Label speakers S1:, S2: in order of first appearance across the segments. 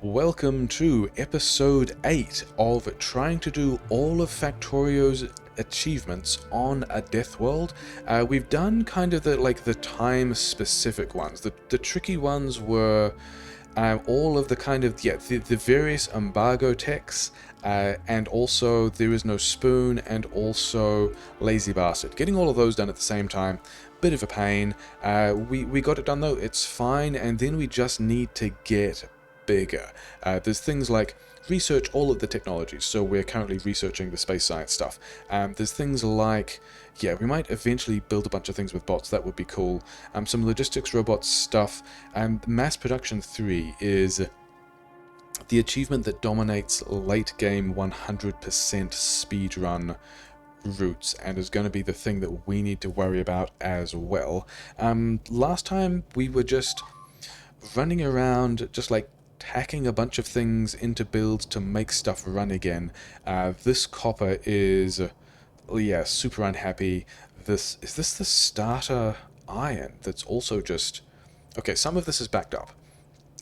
S1: Welcome to episode 8 of trying to do all of Factorio's achievements on a Deathworld. We've done kind of the time specific ones. The tricky ones were all of the kind of the various embargo techs, and also there is no spoon, and also lazy bastard. Getting all of those done at the same time, bit of a pain. We got it done though, it's fine, and then we just need to get bigger. There's things like research all of the technologies, so we're currently researching the space science stuff. There's things like, we might eventually build a bunch of things with bots, that would be cool. Some logistics robots stuff. Mass production 3 is the achievement that dominates late game 100% speedrun routes, and is going to be the thing that we need to worry about as well. Last time we were just running around, just like hacking a bunch of things into builds to make stuff run again. This copper is, super unhappy. Is this the starter iron that's also just... Okay, some of this is backed up.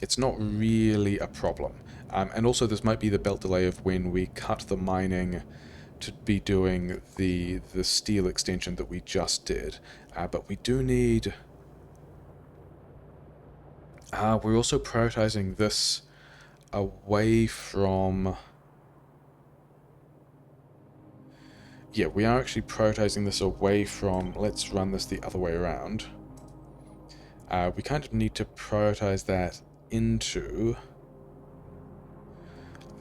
S1: It's not really a problem. And also this might be the belt delay of when we cut the mining to be doing the steel extension that we just did. But we do need... we're also prioritizing this away from... Yeah, we are actually prioritizing this away from... Let's run this the other way around. We kind of need to prioritize that into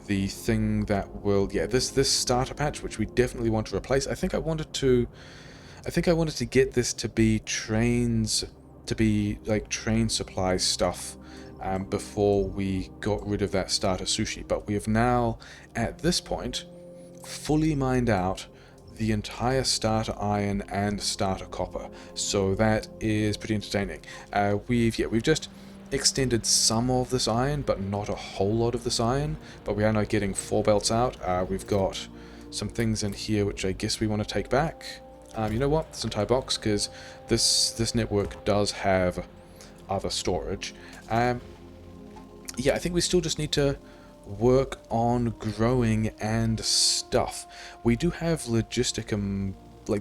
S1: the thing that will... Yeah, this starter patch, which we definitely want to replace. I think I wanted to get this to be trains... to be like train supply stuff before we got rid of that starter sushi, but we have now at this point fully mined out the entire starter iron and starter copper, so that is pretty entertaining. We've just extended some of this iron, but not a whole lot of this iron, but we are now getting 4 belts out. We've got some things in here which I guess we want to take back. You know what? This entire box, because this network does have other storage. I think we still just need to work on growing and stuff. We do have the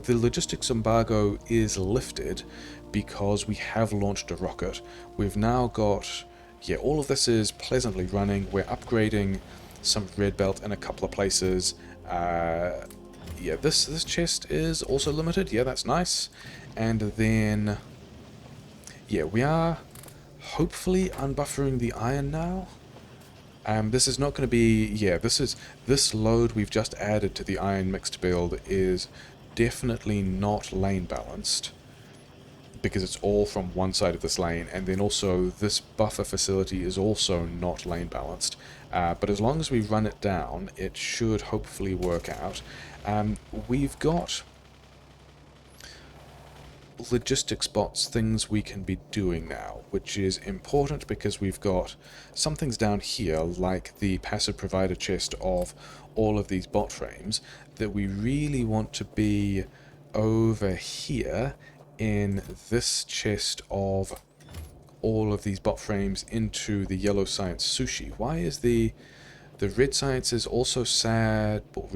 S1: logistics embargo is lifted because we have launched a rocket. We've now got... all of this is pleasantly running. We're upgrading some red belt in a couple of places. This chest is also limited. Yeah, that's nice. And then... we are hopefully unbuffering the iron now. This is not going to be... this load we've just added to the iron mixed build is definitely not lane balanced, because it's all from one side of this lane, and then also this buffer facility is also not lane balanced. But as long as we run it down, it should hopefully work out. We've got logistics bots, things we can be doing now, which is important because we've got some things down here, like the passive provider chest of all of these bot frames, that we really want to be over here in this chest of all of these bot frames into the yellow science sushi. Why is the red science is also sad? Well,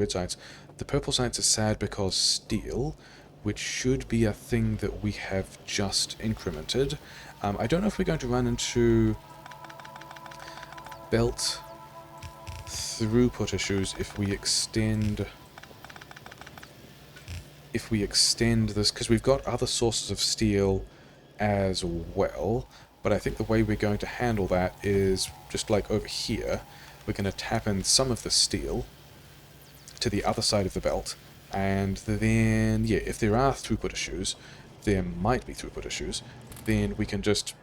S1: the purple science is sad because steel, which should be a thing that we have just incremented. I don't know if we're going to run into belt throughput issues if we extend this, because we've got other sources of steel as well, but I think the way we're going to handle that is just like over here. We're going to tap in some of the steel to the other side of the belt, and then, if there are throughput issues, there might be throughput issues, then we can just,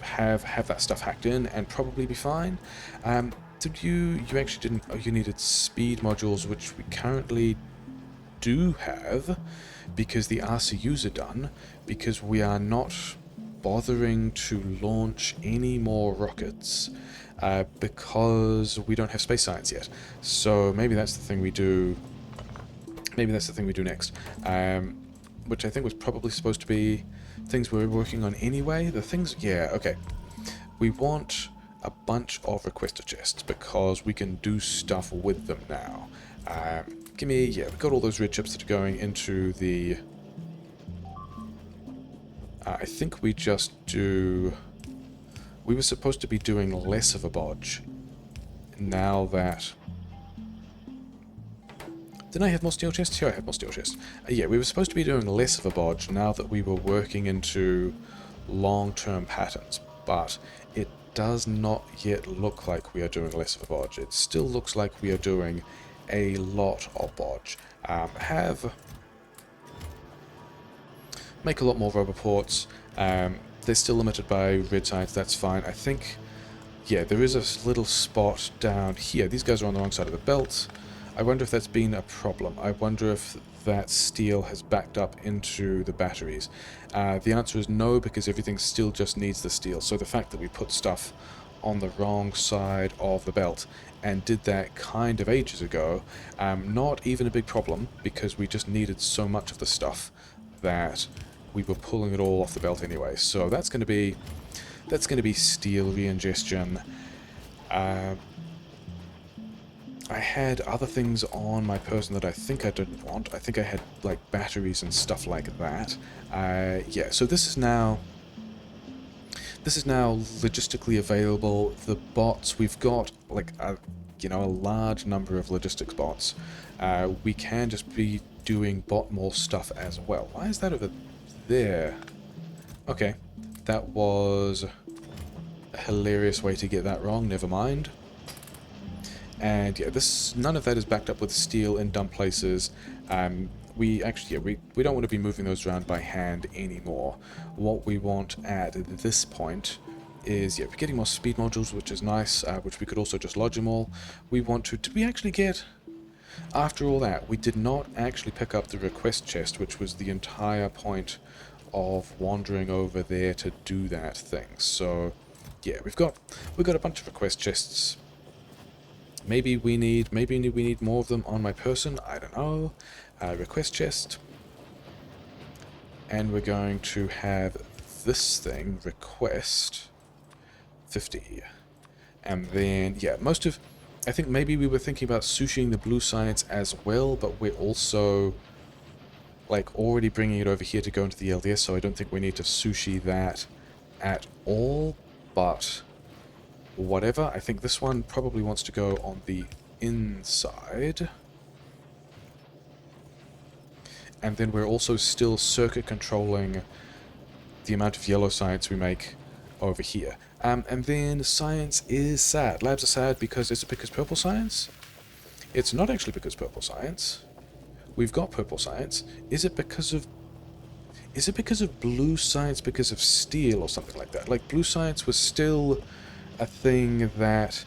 S1: have that stuff hacked in and probably be fine. Did you actually didn't... Oh, you needed speed modules, which we currently do have, because the RCUs are done, because we are not bothering to launch any more rockets, because we don't have space science yet. So maybe that's the thing we do... Maybe that's the thing we do next, which I think was probably supposed to be things we were working on anyway. The things... okay. We want a bunch of requester chests because we can do stuff with them now. Yeah, we've got all those red chips that are going into the... I think we just do... We were supposed to be doing less of a bodge. Now that... Didn't I have more steel chests? Here I have more steel chests. Yeah, we were supposed to be doing less of a bodge now that we were working into long-term patterns, but it does not yet look like we are doing less of a bodge. It still looks like we are doing a lot of bodge. Make a lot more rubber ports. They're still limited by red science, that's fine. I think, yeah, there is a little spot down here. These guys are on the wrong side of the belt. I wonder if that's been a problem. I wonder if that steel has backed up into the batteries. The answer is no, because everything still just needs the steel. So the fact that we put stuff on the wrong side of the belt and did that kind of ages ago, not even a big problem, because we just needed so much of the stuff that we were pulling it all off the belt anyway. So that's going to be steel reingestion. I had other things on my person that I think I didn't want. I think I had like batteries and stuff like that. Yeah, so this is now logistically available. The bots, we've got like a large number of logistics bots. We can just be doing bot more stuff as well. Why is that over there? Okay, that was a hilarious way to get that wrong. Never mind. And yeah, none of that is backed up with steel in dumb places. We actually, we don't want to be moving those around by hand anymore. What we want at this point is, yeah, we're getting more speed modules, which is nice, which we could also just logimall. We want to... Did we actually get... After all that, we did not actually pick up the request chest, which was the entire point of wandering over there to do that thing. So, yeah, we've got a bunch of request chests. Maybe we need more of them on my person. I don't know. Request chest, and we're going to have this thing request 50, and then yeah, I think maybe we were thinking about sushiing the blue science as well, but we're also like already bringing it over here to go into the LDS, so I don't think we need to sushi that at all. But whatever, I think this one probably wants to go on the inside. And then we're also still circuit controlling the amount of yellow science we make over here. And then science is sad. Labs are sad because... Is it because purple science? It's not actually because purple science. We've got purple science. Is it because of blue science because of steel or something like that? Like, blue science was still a thing that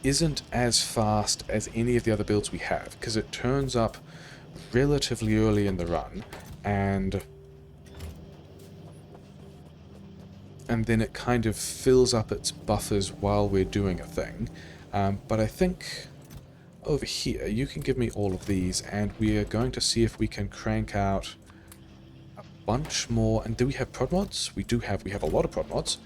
S1: isn't as fast as any of the other builds we have, because it turns up relatively early in the run, and then it kind of fills up its buffers while we're doing a thing. But I think over here you can give me all of these, and we are going to see if we can crank out a bunch more. And do we have prod mods? We have a lot of prod mods.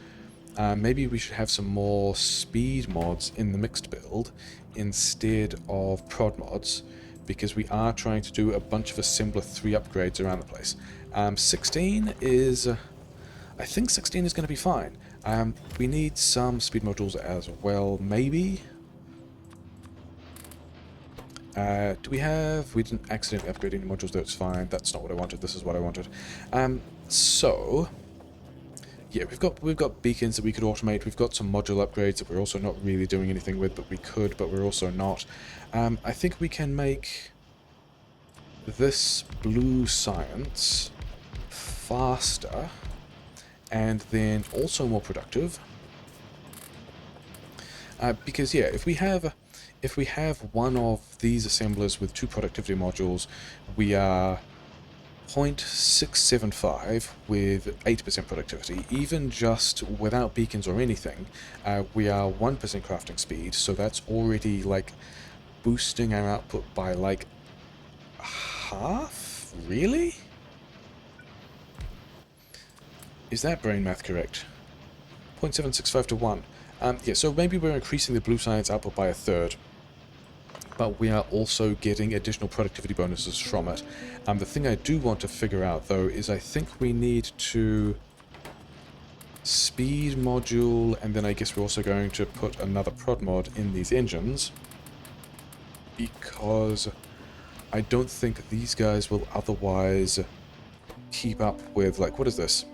S1: Maybe we should have some more speed mods in the mixed build instead of prod mods, because we are trying to do a bunch of Assembler 3 upgrades around the place. 16 is... I think 16 is going to be fine. We need some speed modules as well, maybe? Do we have... We didn't accidentally upgrade any modules, though it's fine. That's not what I wanted, this is what I wanted. So... Yeah, we've got beacons that we could automate. We've got some module upgrades that we're also not really doing anything with, but we could, but we're also not. I think we can make this blue science faster and then also more productive. Because yeah, if we have one of these assemblers with 2 productivity modules, we are 0.675 with 8% productivity. Even just without beacons or anything, we are 1% crafting speed, so that's already like boosting our output by like half? Really? Is that brain math correct? 0.765 to 1. Yeah, so maybe we're increasing the blue science output by a third, but we are also getting additional productivity bonuses from it. The thing I do want to figure out, though, is I think we need to speed module, and then I guess we're also going to put another prod mod in these engines, because I don't think these guys will otherwise keep up with, like, what is this?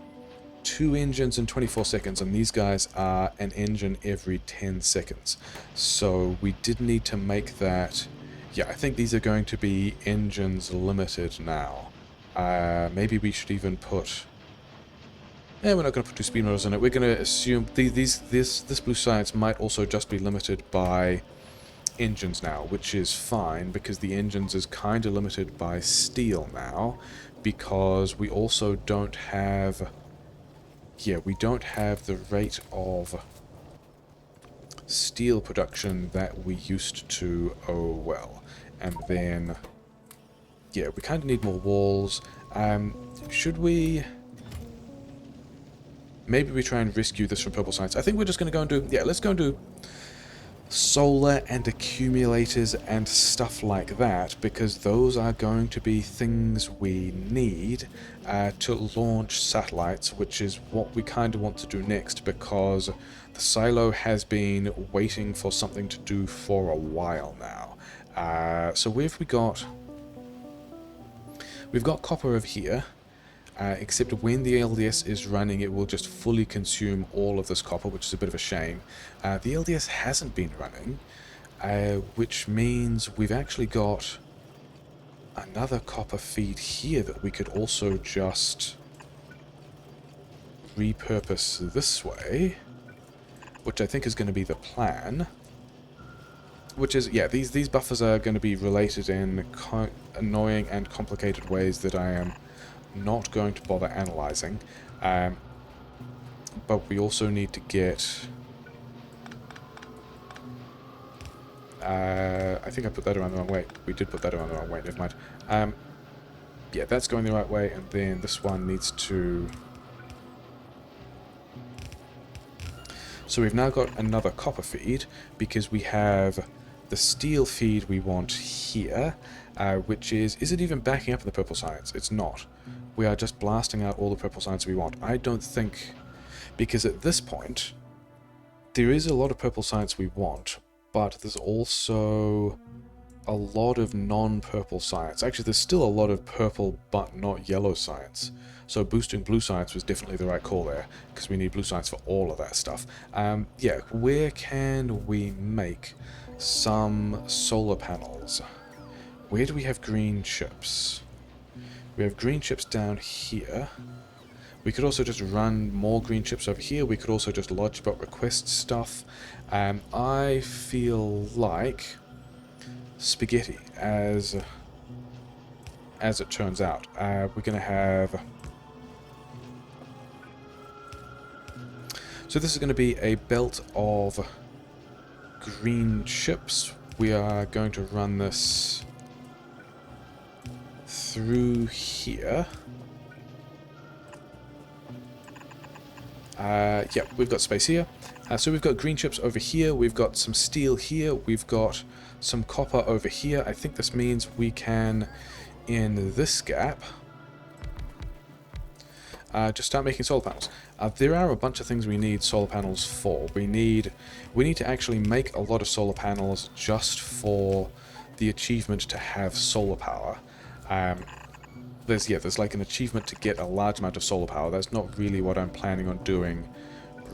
S1: 2 engines in 24 seconds, and these guys are an engine every 10 seconds. So we did need to make that... Yeah, I think these are going to be engines limited now. Maybe we should even put... we're not going to put 2 speed motors in it. We're going to assume this blue science might also just be limited by engines now, which is fine, because the engines is kind of limited by steel now, because we also don't have... Yeah, we don't have the rate of steel production that we used to. Oh well. And then, yeah, we kind of need more walls. Should we... Maybe we try and rescue this from purple science. I think we're just going to go and do... Yeah, let's go and do solar and accumulators and stuff like that, because those are going to be things we need to launch satellites, which is what we kind of want to do next, because the silo has been waiting for something to do for a while now. So where have we got... We've got copper over here. Except when the LDS is running, it will just fully consume all of this copper, which is a bit of a shame. The LDS hasn't been running, which means we've actually got another copper feed here that we could also just repurpose this way, which I think is going to be the plan. Which is, yeah, these buffers are going to be related in annoying and complicated ways that I am not going to bother analyzing, but we also need to get... I think I put that around the wrong way. We did put that around the wrong way, never mind. Yeah, that's going the right way, and then this one needs to... So we've now got another copper feed, because we have the steel feed we want here, which is it even backing up in the purple science? It's not. We are just blasting out all the purple science we want. I don't think... Because at this point, there is a lot of purple science we want, but there's also a lot of non-purple science. Actually, there's still a lot of purple but not yellow science. So boosting blue science was definitely the right call there, because we need blue science for all of that stuff. Yeah, where can we make some solar panels? Where do we have green chips? We have green chips down here. We could also just run more green chips over here. We could also just lodge but request stuff. I feel like spaghetti, as it turns out. We're going to have... So this is going to be a belt of green chips. We are going to run this through here. Yeah, we've got space here. So we've got green chips over here, we've got some steel here, we've got some copper over here. I think this means we can, in this gap, just start making solar panels. There are a bunch of things we need solar panels for. We need to actually make a lot of solar panels just for the achievement to have solar power. There's like an achievement to get a large amount of solar power. That's not really what I'm planning on doing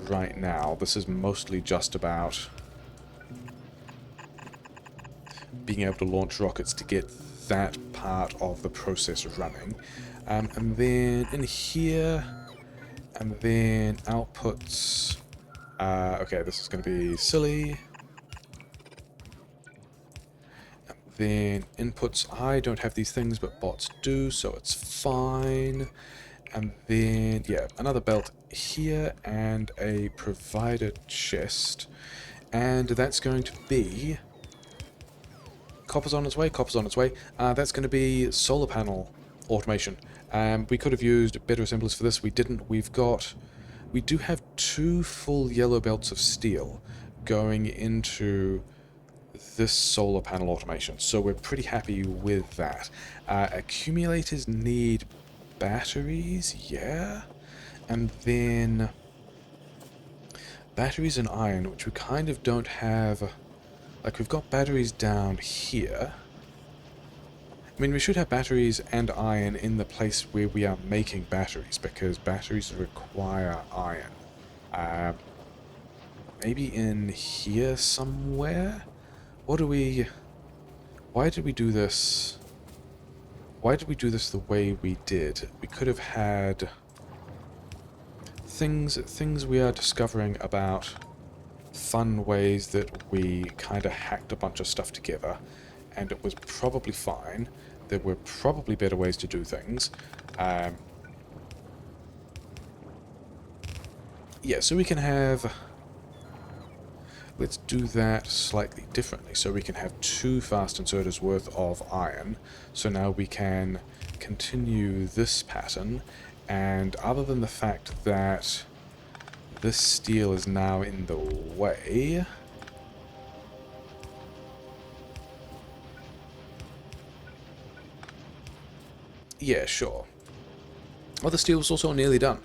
S1: right now. This is mostly just about being able to launch rockets to get that part of the process running. And then in here, and then outputs. Okay, this is going to be silly. Then inputs, I don't have these things, but bots do, so it's fine. And then, yeah, another belt here, and a provider chest. And that's going to be... Copper's on its way, copper's on its way. That's going to be solar panel automation. We could have used better assemblers for this, we didn't. We've got we do have 2 full yellow belts of steel going into this solar panel automation, so we're pretty happy with that. Accumulators need batteries, yeah, and then batteries and iron, which we kind of don't have. Like, we've got batteries down here. I mean, we should have batteries and iron in the place where we are making batteries, because batteries require iron. Maybe in here somewhere? What do we... Why did we do this? Why did we do this the way we did? We could have had... Things we are discovering about fun ways that we kind of hacked a bunch of stuff together, and it was probably fine. There were probably better ways to do things. Yeah, so we can have... Let's do that slightly differently. So we can have 2 fast inserters worth of iron. So now we can continue this pattern, and other than the fact that this steel is now in the way... Yeah, sure. Well, the steel was also nearly done.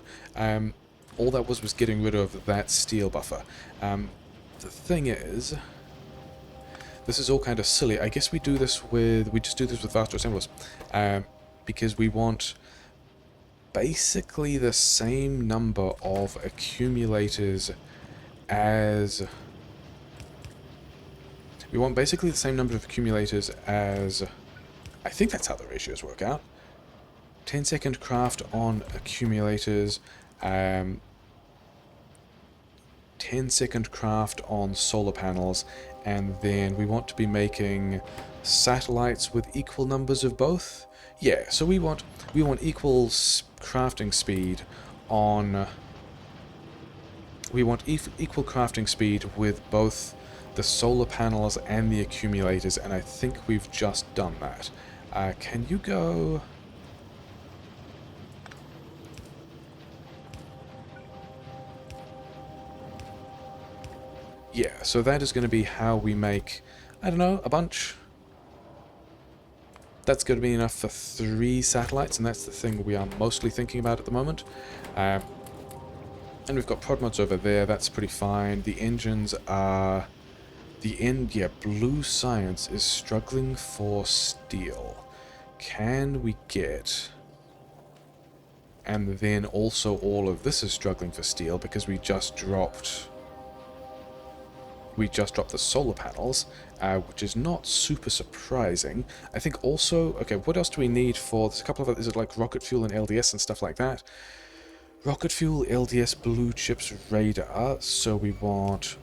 S1: All that was getting rid of that steel buffer. The thing is, this is all kind of silly. I guess we just do this with faster assemblers, because we want basically the same number of accumulators as... We want basically the same number of accumulators as... I think that's how the ratios work out. 10-second craft on accumulators, 10-second craft on solar panels, and then we want to be making satellites with equal numbers of both. Yeah, so we want equal crafting speed on... We want equal crafting speed with both the solar panels and the accumulators, and I think we've just done that. Can you go... Yeah, so that is going to be how we make, I don't know, a bunch. That's going to be enough for 3 satellites, and that's the thing we are mostly thinking about at the moment. And we've got prod mods over there, that's pretty fine. The engines are... Yeah, Blue Science is struggling for steel. Can we get... And then also all of this is struggling for steel because we just dropped the solar panels, which is not super surprising. I think also, okay, what else do we need for, there's a couple of, is it like rocket fuel and LDS and stuff like that? Rocket fuel, LDS, blue chips, radar, so we want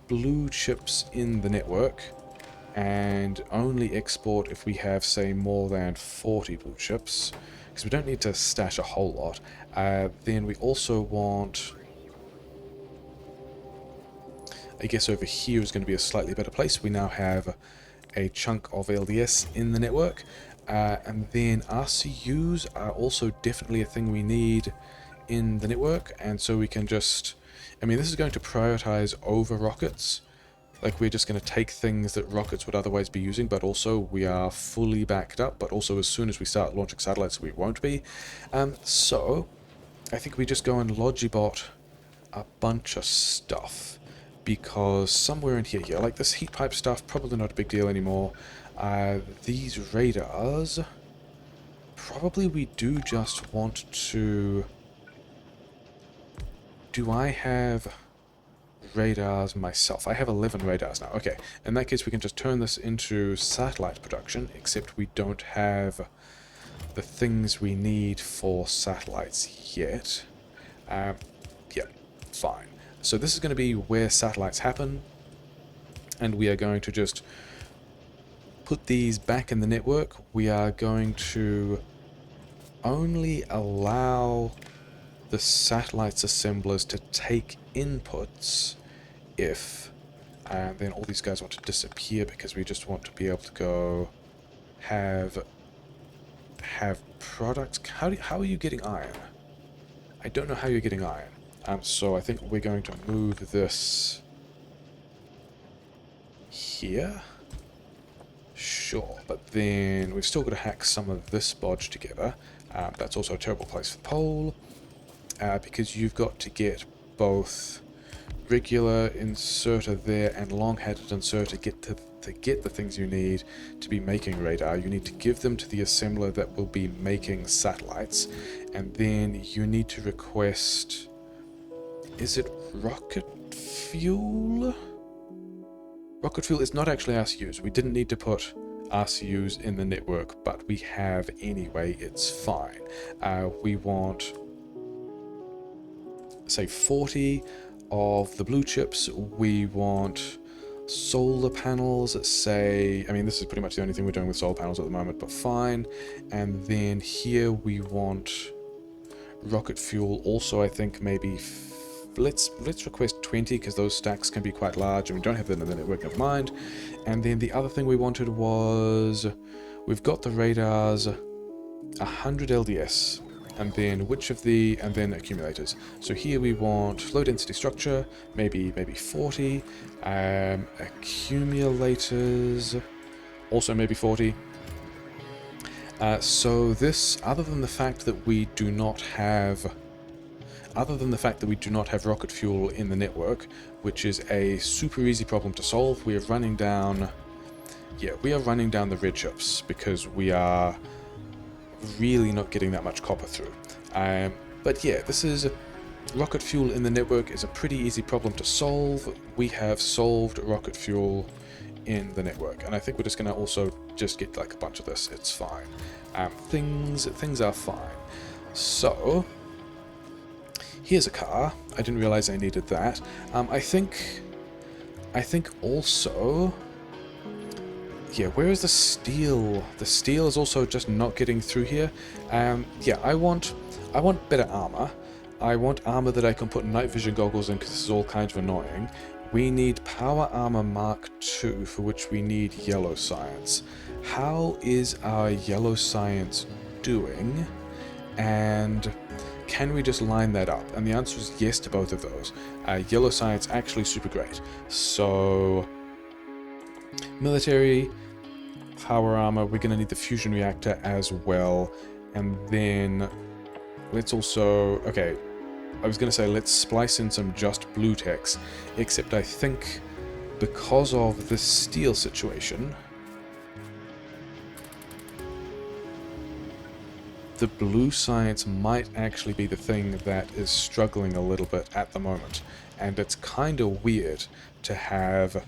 S1: blue chips in the network, and only export if we have, say, more than 40 blue chips, because we don't need to stash a whole lot. Then we also want... I guess over here is going to be a slightly better place. We now have a chunk of LDS in the network. And then RCUs are also definitely a thing we need in the network. And so we can just... I mean, this is going to prioritize over rockets. Like, we're just going to take things that rockets would otherwise be using, but also we are fully backed up. But also as soon as we start launching satellites, we won't be. So I think we just go and logibot a bunch of stuff. Because somewhere in here, yeah, like this heat pipe stuff, probably not a big deal anymore. These radars, probably we do just want to... Do I have radars myself? I have 11 radars now. Okay, in that case we can just turn this into satellite production, except we don't have the things we need for satellites yet. Yeah, fine. So this is going to be where satellites happen, and we are going to just put these back in the network. We are going to only allow the satellites assemblers to take inputs if, and then all these guys want to disappear because we just want to be able to go have products. How are you getting iron? I don't know how you're getting iron. So I think we're going to move this here. Sure, but then we've still got to hack some of this bodge together. That's also a terrible place for the pole, because you've got to get both regular inserter there and long-headed inserter to get the things you need to be making radar. You need to give them to the assembler that will be making satellites, and then you need to request, is it rocket fuel? Rocket fuel is not actually RCUs. We didn't need to put RCUs in the network, but we have anyway. It's fine. We want, say, 40 of the blue chips. We want solar panels, say, I mean, this is pretty much the only thing we're doing with solar panels at the moment, but fine. And then here we want rocket fuel also. I think maybe let's request 20, because those stacks can be quite large and we don't have them in the network, never mind. And then the other thing we wanted was, we've got the radars, 100 LDS, and then and then accumulators. So here we want low density structure, maybe 40, accumulators, also maybe 40. So this, other than the fact that we do not have rocket fuel in the network, which is a super easy problem to solve, we are running down the red chips because we are really not getting that much copper through. But yeah, this is rocket fuel in the network is a pretty easy problem to solve. We have solved rocket fuel in the network, and I think we're just going to also just get like a bunch of this. It's fine. Things are fine. So here's a car. I didn't realize I needed that. I think also, yeah, where is the steel? The steel is also just not getting through here. Yeah, I want better armor. I want armor that I can put night vision goggles in, because this is all kind of annoying. We need power armor Mark II, for which we need yellow science. How is our yellow science doing? And can we just line that up? And the answer is yes to both of those. Yellow science actually super great. So military, power armor, we're going to need the fusion reactor as well. And then let's also, okay, I was going to say let's splice in some just blue techs, except I think because of the steel situation, the blue science might actually be the thing that is struggling a little bit at the moment. And it's kind of weird to have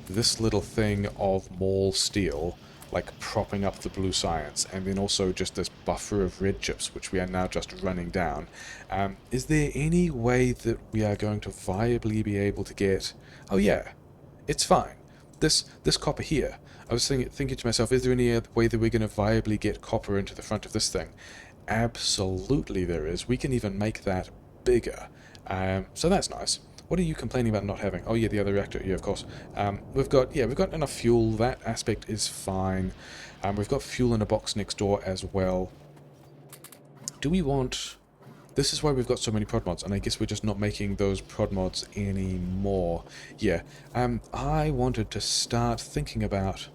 S1: this little thing of mall steel like propping up the blue science, and then also just this buffer of red chips which we are now just running down. Is there any way that we are going to viably be able to get... Oh yeah, it's fine. This copper here, I was thinking to myself, is there any other way that we're going to viably get copper into the front of this thing? Absolutely there is. We can even make that bigger. So that's nice. What are you complaining about not having? Oh yeah, the other reactor. Yeah, of course. We've got enough fuel. That aspect is fine. We've got fuel in a box next door as well. Do we want... This is why we've got so many prod mods, and I guess we're just not making those prod mods anymore. Yeah. I wanted to start thinking about...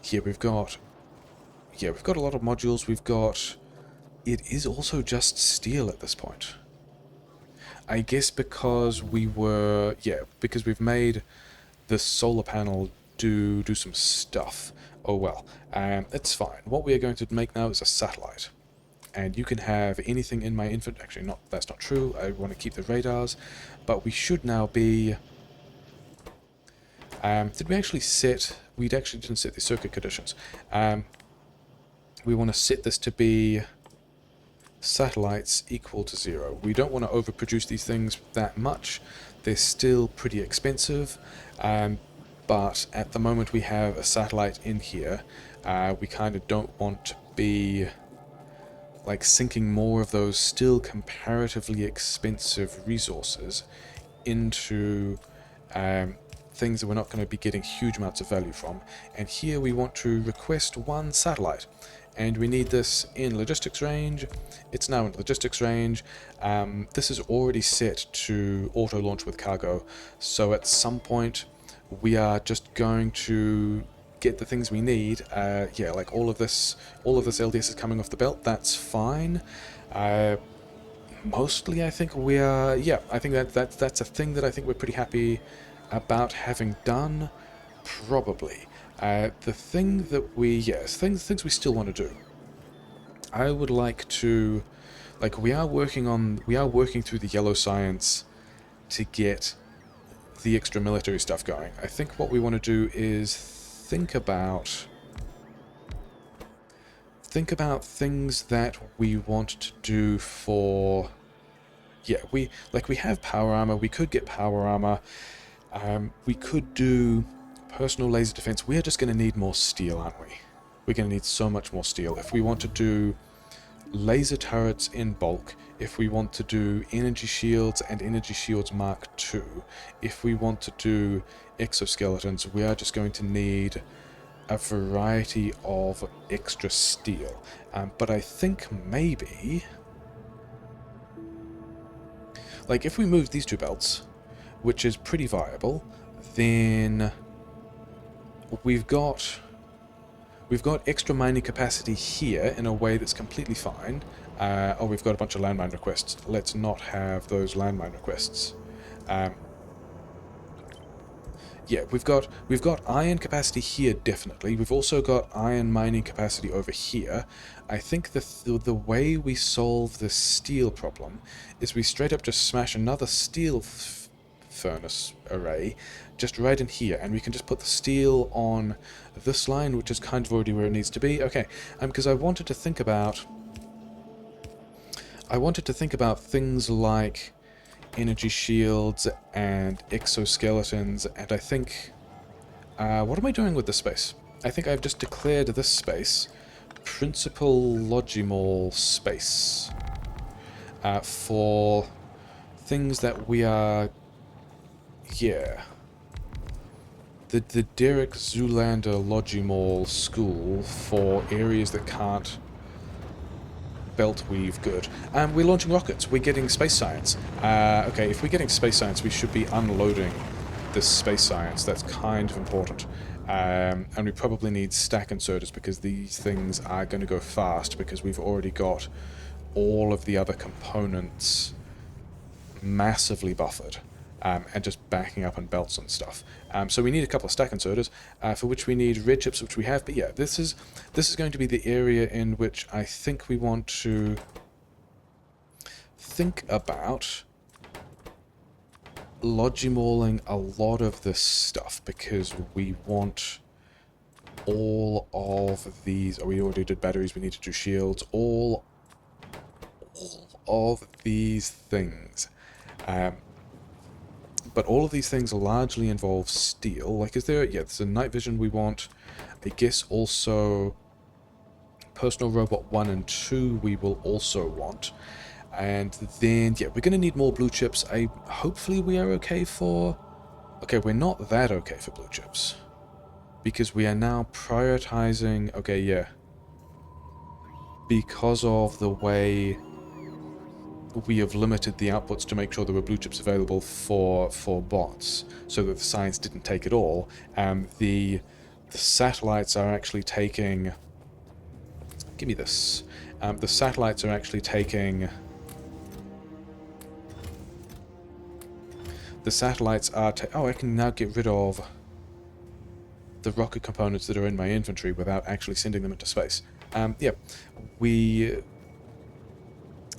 S1: Here we've got... Yeah, we've got a lot of modules. We've got... It is also just steel at this point. I guess because we were... Yeah, because we've made the solar panel do some stuff. Oh well, it's fine. What we are going to make now is a satellite. And you can have anything in my infant... Actually, that's not true. I want to keep the radars. But we should now be... did we actually set... We actually didn't set the circuit conditions. We want to set this to be... satellites equal to 0. We don't want to overproduce these things that much. They're still pretty expensive, but at the moment we have a satellite in here. We kind of don't want to be like sinking more of those still comparatively expensive resources into things that we're not going to be getting huge amounts of value from. And here we want to request one satellite. and we need this in logistics range. It's now in logistics range. This is already set to auto launch with cargo, so at some point we are just going to get the things we need. Yeah, like all of this LDS is coming off the belt. That's fine. Mostly, I think we are. Yeah, I think that's a thing that I think we're pretty happy about having done. Probably. The thing that things we still want to do. I would like to, like, we are working through the yellow science to get the extra military stuff going. I think what we want to do is think about things that we want to do for... Yeah, we have power armor. We could get power armor. We could do personal laser defense. We are just going to need more steel, aren't we? We're going to need so much more steel. If we want to do laser turrets in bulk, if we want to do energy shields and energy shields Mark II, if we want to do exoskeletons, we are just going to need a variety of extra steel. But I think maybe... Like, if we move these two belts, which is pretty viable, then we've got extra mining capacity here in a way that's completely fine. Oh, we've got a bunch of landmine requests. Let's not have those landmine requests. Yeah, we've got iron capacity here, definitely. We've also got iron mining capacity over here. I think the way we solve the steel problem is we straight up just smash another steel furnace array just right in here, and we can just put the steel on this line, which is kind of already where it needs to be. Okay, because I wanted to think about things like energy shields and exoskeletons, and I think... what am I doing with this space? I think I've just declared this space principal logimall space for things that we are... Yeah. The Derek Zoolander Logimall School for areas that can't belt weave. Good. We're launching rockets. We're getting space science. Okay, if we're getting space science, we should be unloading this space science. That's kind of important. And we probably need stack inserters because these things are going to go fast because we've already got all of the other components massively buffered. And just backing up on belts and stuff. So we need a couple of stack inserters, for which we need red chips, which we have. But yeah, this is going to be the area in which I think we want to think about logimalling a lot of this stuff, because we want all of these... Oh, we already did batteries, we need to do shields. All of these things. But all of these things largely involve steel. Like, is there... Yeah, there's a night vision we want. I guess also personal robot 1 and 2 we will also want. And then, yeah, we're going to need more blue chips. Hopefully we are okay for... Okay, we're not that okay for blue chips. Because we are now prioritizing... Okay, yeah. Because of the way... we have limited the outputs to make sure there were blue chips available for bots, so that the science didn't take it all. The satellites are actually taking... Give me this. The satellites are actually taking... The satellites are... Oh, I can now get rid of the rocket components that are in my inventory without actually sending them into space.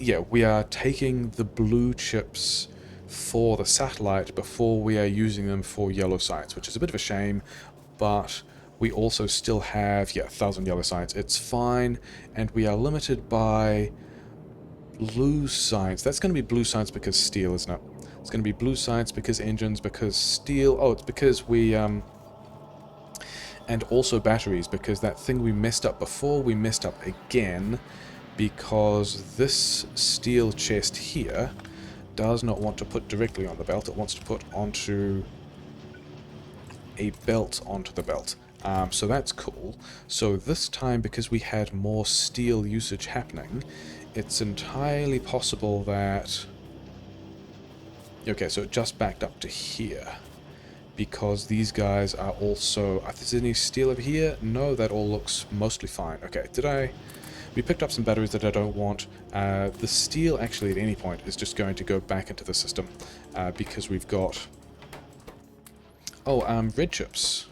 S1: Yeah, we are taking the blue chips for the satellite before we are using them for yellow science, which is a bit of a shame, but we also still have, 1,000 yellow science. It's fine, and we are limited by blue science. That's going to be blue science because steel, isn't it? It's going to be blue science because engines, because steel... Oh, it's because we... And also batteries, because that thing we messed up before, we messed up again, because this steel chest here does not want to put directly on the belt. It wants to put onto a belt onto the belt. So that's cool. So this time, because we had more steel usage happening, it's entirely possible that... Okay, so it just backed up to here. Because these guys are also... Is there any steel over here? No, that all looks mostly fine. Okay, we picked up some batteries that I don't want. The steel, actually, at any point, is just going to go back into the system. Because we've got... Oh, red chips.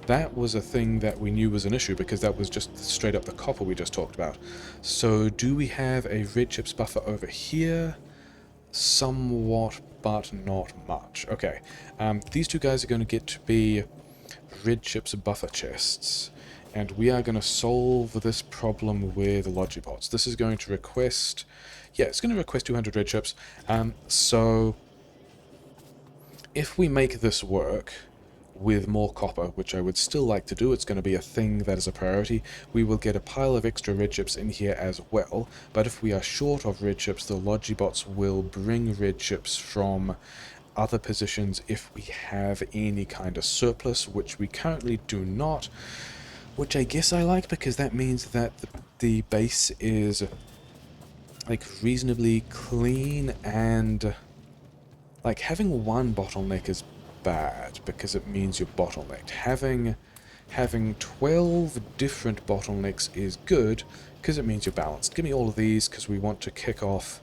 S1: That was a thing that we knew was an issue, because that was just straight up the copper we just talked about. So, do we have a red chips buffer over here? Somewhat, but not much. Okay, these two guys are going to get to be red chips buffer chests, and we are going to solve this problem with logibots. This is going to request... Yeah, it's going to request 200 red chips. So, if we make this work with more copper, which I would still like to do, it's going to be a thing that is a priority, we will get a pile of extra red chips in here as well. But if we are short of red chips, the logibots will bring red chips from other positions if we have any kind of surplus, which we currently do not, which I guess I like, because that means that the base is like reasonably clean, and like having one bottleneck is bad because it means you're bottlenecked. Having 12 different bottlenecks is good because it means you're balanced. Give me all of these because we want to kick off...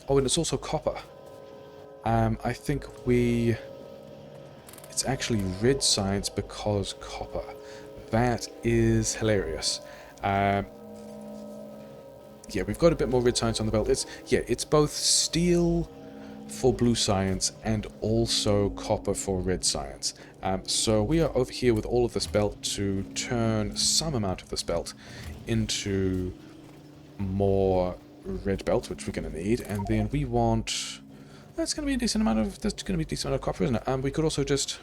S1: Oh, and it's also copper. I think it's actually red science because copper. That is hilarious. Yeah, we've got a bit more red science on the belt. It's both steel for blue science and also copper for red science. So we are over here with all of this belt to turn some amount of this belt into more red belt, which we're going to need, and then we want... That's going to be a decent amount of... That's going to be a decent amount of copper, isn't it? We could also just...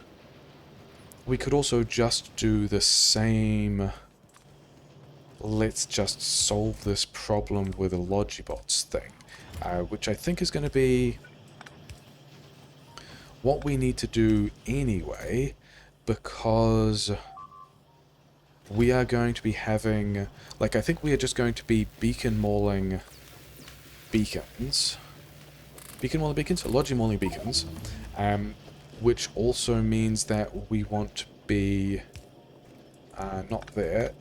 S1: We could also just do the same... Let's just solve this problem with a logibots thing, which I think is going to be what we need to do anyway, because we are going to be having... Like, I think we are just going to be beacon mauling beacons. Beacon mauling beacons? Logimauling beacons. Which also means that we want to be... not there.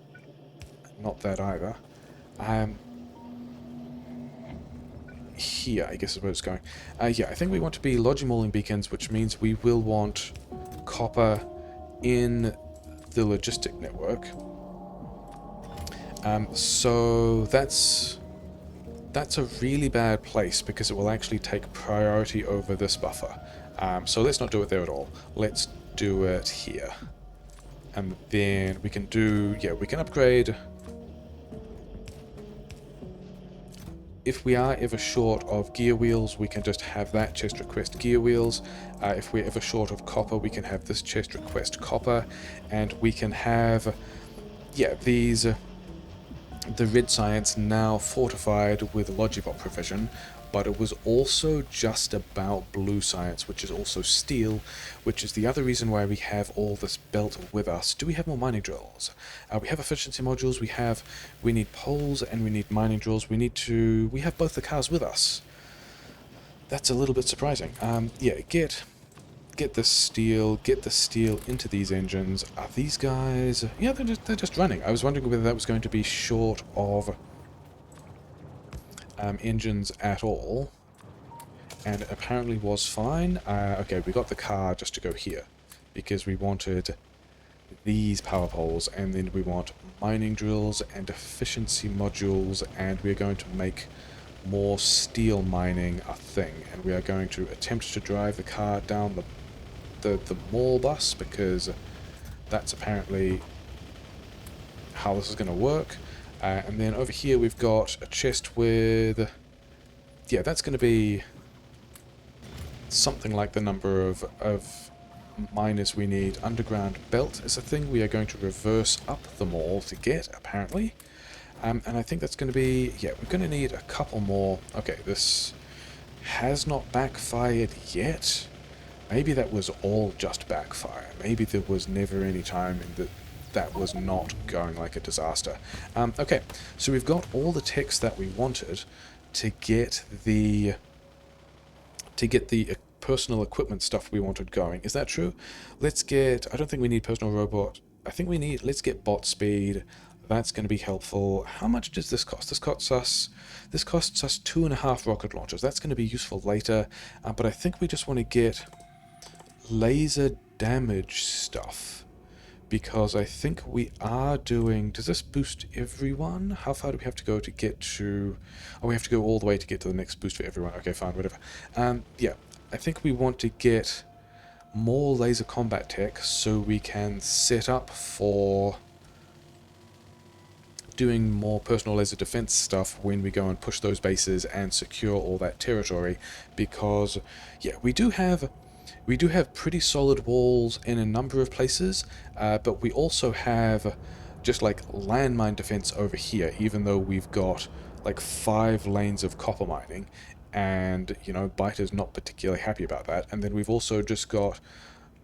S1: Not that either. Here, I guess is where it's going. Yeah, I think we want to be logimauling beacons, which means we will want copper in the logistic network. So that's a really bad place because it will actually take priority over this buffer. So let's not do it there at all. Let's do it here. And then we can do... Yeah, we can upgrade... If we are ever short of gear wheels, we can just have that chest request gear wheels. If we're ever short of copper, we can have this chest request copper. And we can have, yeah, these, the red science now fortified with logibot provision. But it was also just about blue science, which is also steel, which is the other reason why we have all this belt with us. Do we have more mining drills? We have efficiency modules, we need poles, and we need mining drills. We have both the cars with us. That's a little bit surprising. Yeah, get the steel into these engines. Are these guys... Yeah, they're just running. I was wondering whether that was going to be short of... engines at all, and it apparently was fine. Okay, we got the car just to go here because we wanted these power poles, and then we want mining drills and efficiency modules, and we're going to make more steel mining a thing, and we are going to attempt to drive the car down the mall bus because that's apparently how this is going to work. And then over here we've got a chest with... Yeah, that's going to be something like the number of miners we need. Underground belt is a thing we are going to reverse up the mall to get, apparently. And I think that's going to be... Yeah, we're going to need a couple more. Okay, this has not backfired yet, Maybe that was all just backfire. Maybe there was never any time that that was not going like a disaster. Okay, so we've got all the text that we wanted to get the personal equipment stuff we wanted going. Is that true? Let's get... I don't think we need personal robot. I think we need... Let's get bot speed. That's going to be helpful. How much does this cost? This costs us 2.5 rocket launchers. That's going to be useful later. But I think we just want to get laser damage stuff, because I think we are doing... Does this boost everyone? How far do we have to go to get to... Oh, we have to go all the way to get to the next boost for everyone. Okay, fine, whatever. Yeah, I think we want to get more laser combat tech so we can set up for doing more personal laser defense stuff when we go and push those bases and secure all that territory, because yeah, we do have pretty solid walls in a number of places, but we also have just like landmine defense over here, even though we've got like 5 lanes of copper mining, and you know, Biter's not particularly happy about that. And then we've also just got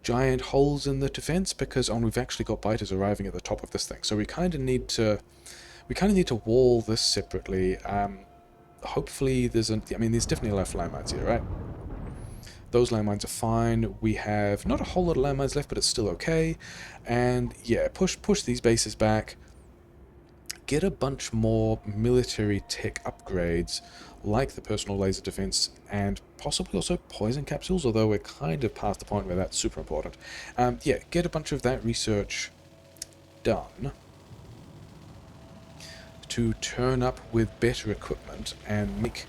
S1: giant holes in the defense because we've actually got biters arriving at the top of this thing, so we kind of need to wall this separately. Hopefully there's there's definitely enough landmines here, right? Those landmines are fine. We have not a whole lot of landmines left, but it's still okay. And yeah, push these bases back. Get a bunch more military tech upgrades, like the personal laser defense, and possibly also poison capsules, although we're kind of past the point where that's super important. Yeah, get a bunch of that research done to turn up with better equipment and make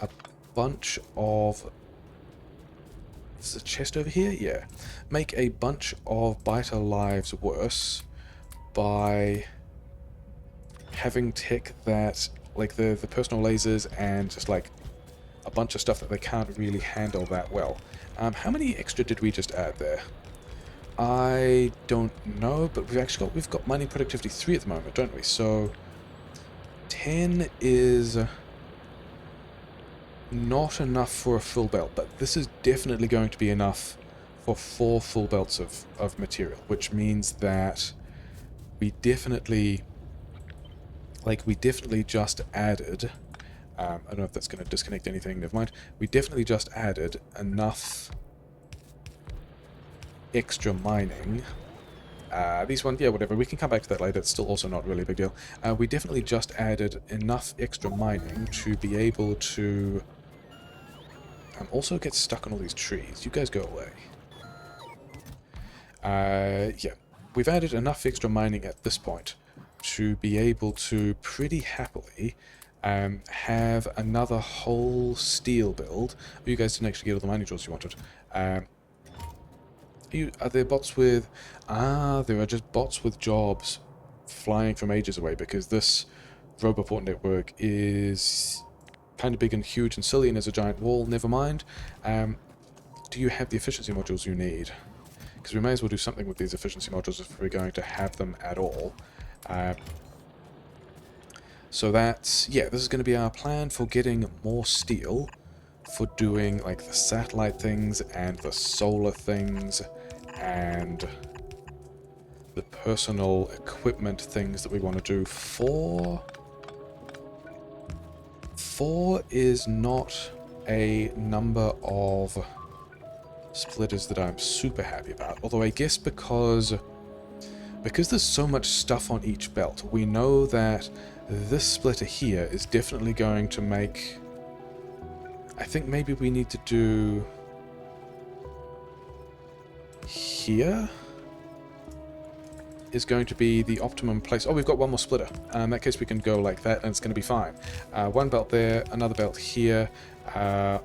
S1: a bunch of... There's a chest over here? Yeah. Make a bunch of biter lives worse by having tech that, like the personal lasers and just like a bunch of stuff that they can't really handle that well. How many extra did we just add there? I don't know, but we've got mining productivity 3 at the moment, don't we? So 10 is not enough for a full belt, but this is definitely going to be enough for 4 full belts of material, which means that we definitely just added, I don't know if that's going to disconnect anything, never mind, we definitely just added enough extra mining. These ones, yeah, whatever, we can come back to that later, it's still also not really a big deal. We definitely just added enough extra mining to be able to also get stuck on all these trees. You guys go away. Yeah, we've added enough extra mining at this point to be able to pretty happily have another whole steel build. You guys didn't actually get all the mining tools you wanted. Are there bots with... there are just bots with jobs flying from ages away, because this Roboport network is kind of big and huge and silly and there's a giant wall. Never mind. Do you have the efficiency modules you need? Because we may as well do something with these efficiency modules if we're going to have them at all. So that's... yeah, this is going to be our plan for getting more steel, for doing like the satellite things and the solar things and the personal equipment things that we want to do. 4 is not a number of splitters that I'm super happy about, although I guess because there's so much stuff on each belt, we know that this splitter here is definitely going to make... I think maybe we need to do... here is going to be the optimum place. Oh, we've got one more splitter. In that case we can go like that and it's going to be fine. One belt there, another belt here. I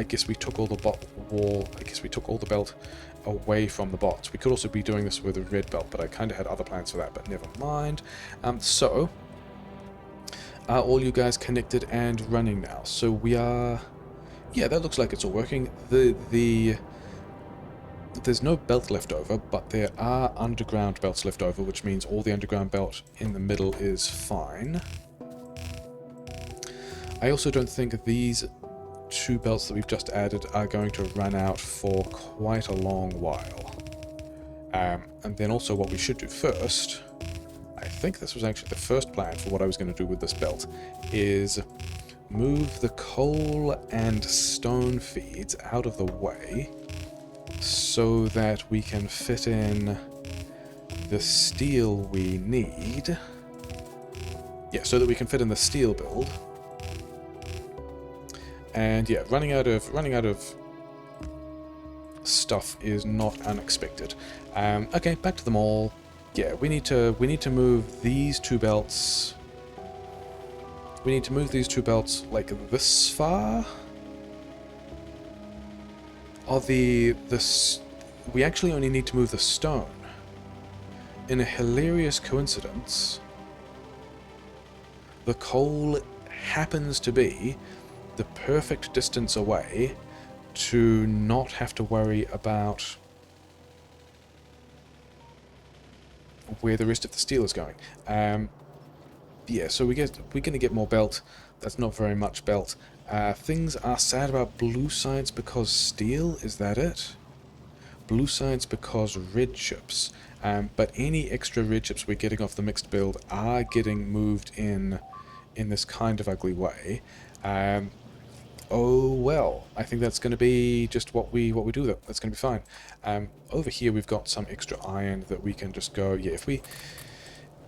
S1: guess we took all the bot wall, I guess we took all the belt away from the bots. We could also be doing this with a red belt, but I kind of had other plans for that, but never mind. So, are all you guys connected and running now? So we are... yeah, that looks like it's all working. There's no belt left over, but there are underground belts left over, which means all the underground belt in the middle is fine. I also don't think these two belts that we've just added are going to run out for quite a long while. And then also what we should do first, I think this was actually the first plan for what I was going to do with this belt, is move the coal and stone feeds out of the way so that we can fit in the steel we need. Yeah, so that we can fit in the steel build. And yeah, running out of stuff is not unexpected. Okay, back to the mall. Yeah, we need to move these two belts. We need to move these two belts like this far. Or we actually only need to move the stone. In a hilarious coincidence, the coal happens to be the perfect distance away to not have to worry about where the rest of the steel is going. Yeah, so we're going to get more belt. That's not very much belt. Things are sad about blue science because steel, is that it? Blue science because red chips. But any extra red chips we're getting off the mixed build are getting moved in this kind of ugly way. Oh well, I think that's going to be just what we do though. That's going to be fine. Over here we've got some extra iron that we can just go, yeah,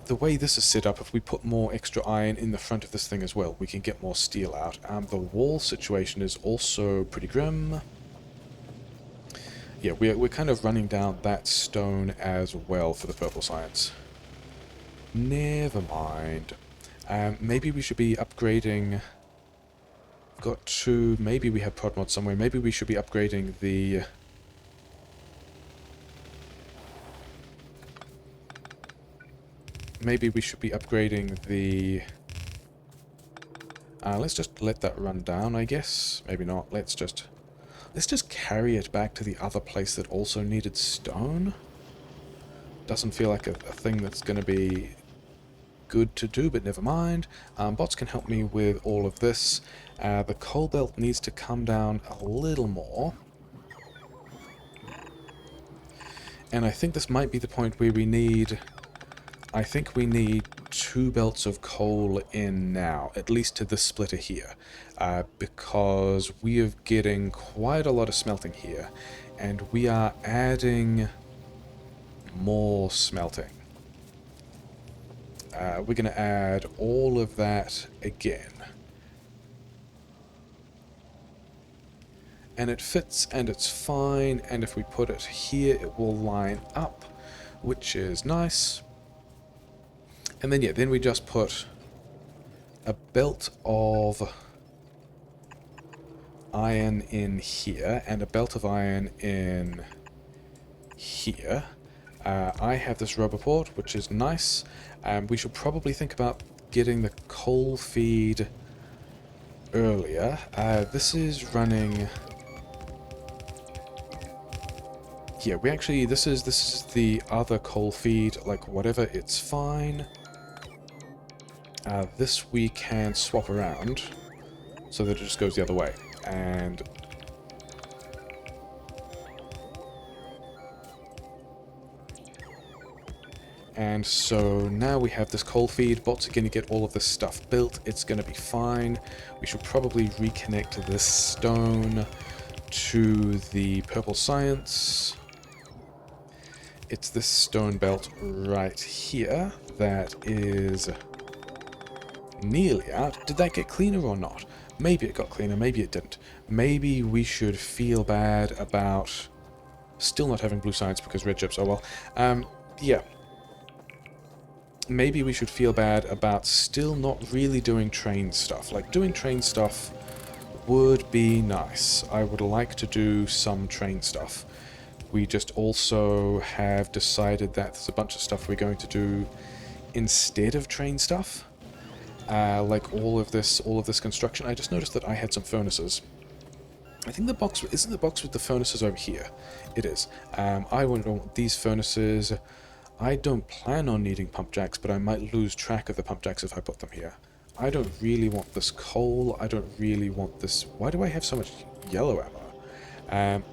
S1: the way this is set up, if we put more extra iron in the front of this thing as well, we can get more steel out. The wall situation is also pretty grim. Yeah, we're kind of running down that stone as well for the purple science. Never mind. Maybe we should be upgrading... maybe we have prod mod somewhere. Maybe we should be upgrading the... Maybe we should be upgrading the... let's just let that run down, I guess. Maybe not. Let's just carry it back to the other place that also needed stone. Doesn't feel like a thing that's going to be good to do, but never mind. Bots can help me with all of this. The coal belt needs to come down a little more. And I think this might be the point where we need... I think we need 2 belts of coal in now, at least to this splitter here, because we are getting quite a lot of smelting here, and we are adding more smelting. We're going to add all of that again. And it fits, and it's fine, and if we put it here, it will line up, which is nice. And then, yeah, then we just put a belt of iron in here, and a belt of iron in here. I have this rubber port, which is nice. We should probably think about getting the coal feed earlier. This is running... Yeah, we actually... This is the other coal feed, like, whatever, it's fine. This we can swap around so that it just goes the other way. And so now we have this coal feed. Bots are going to get all of this stuff built. It's going to be fine. We should probably reconnect this stone to the purple science. It's this stone belt right here that is... nearly out. Did that get cleaner or not? Maybe it got cleaner, maybe it didn't. Maybe we should feel bad about still not having blue science because red chips, oh well. Yeah. Maybe we should feel bad about still not really doing train stuff. Like, doing train stuff would be nice. I would like to do some train stuff. We just also have decided that there's a bunch of stuff we're going to do instead of train stuff. Like all of this construction. I just noticed that I had some furnaces. I think the box... Isn't the box with the furnaces over here? It is. I want these furnaces. I don't plan on needing pump jacks, but I might lose track of the pump jacks if I put them here. I don't really want this coal. I don't really want this. Why do I have so much yellow ammo?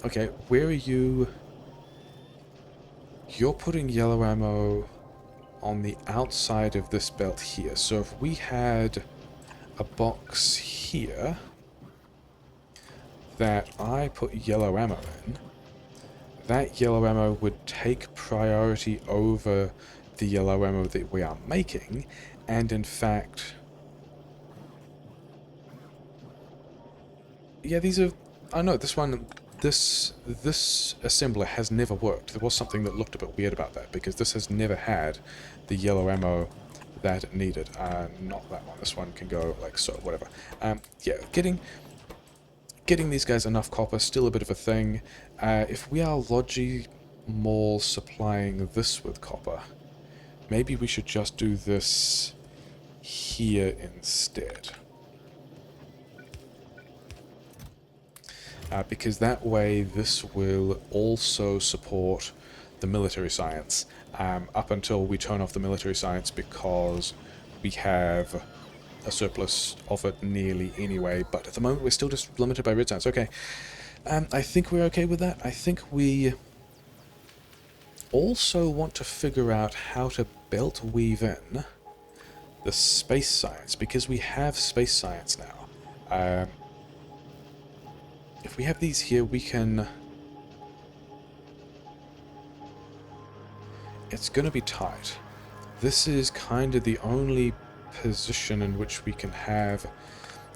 S1: Okay, where are you? You're putting yellow ammo on the outside of this belt here. So if we had a box here that I put yellow ammo in, that yellow ammo would take priority over the yellow ammo that we are making, and in fact... Yeah, these are... Oh no, this one... This assembler has never worked. There was something that looked a bit weird about that, because this has never had the yellow ammo that it needed. Not that one. This one can go like so, whatever. Yeah, getting these guys enough copper, still a bit of a thing. If we are logimall supplying this with copper, maybe we should just do this here instead. Because that way this will also support the military science up until we turn off the military science, because we have a surplus of it nearly anyway, but at the moment we're still just limited by red science. Okay, I think we're okay with that. I think we also want to figure out how to belt weave in the space science, because we have space science now. If we have these here, we can... It's going to be tight. This is kind of the only position in which we can have...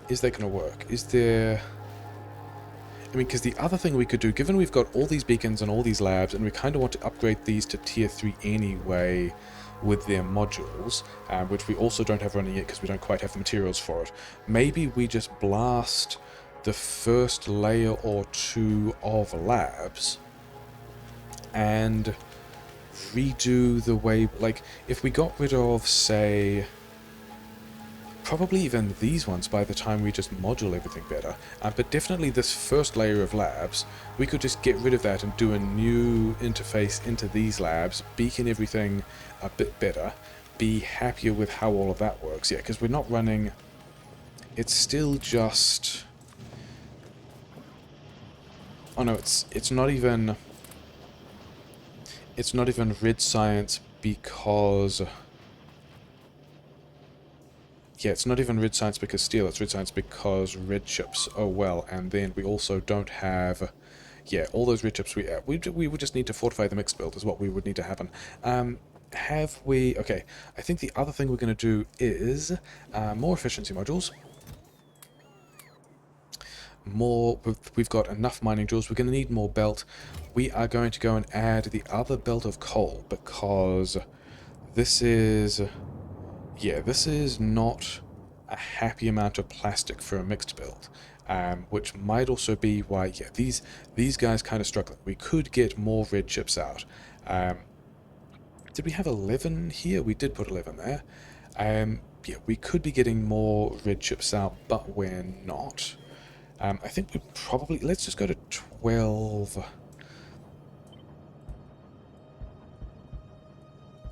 S1: Is that going to work? Is there... I mean, because the other thing we could do, given we've got all these beacons and all these labs, and we kind of want to upgrade these to tier 3 anyway with their modules, which we also don't have running yet because we don't quite have the materials for it, maybe we just blast the first layer or two of labs and redo the way, like, if we got rid of, say, probably even these ones by the time we just module everything better, but definitely this first layer of labs, we could just get rid of that and do a new interface into these labs, beacon everything a bit better, be happier with how all of that works. Yeah, because we're not running, it's still just... Oh no, it's not even red science because... Yeah, it's not even red science because steel, it's red science because red chips. Oh well, and then we also don't have... Yeah, all those red chips we would just need to fortify the mixed build is what we would need to happen. Have we... Okay, I think the other thing we're going to do is more efficiency modules. We've got enough mining jewels. We're going to need more belt. We are going to go and add the other belt of coal because this is... Yeah, this is not a happy amount of plastic for a mixed build, which might also be why, yeah, these guys kind of struggle. We could get more red chips out. Did we have 11 here? We did put 11 there. Yeah, we could be getting more red chips out, but we're not. I think we probably... Let's just go to 12...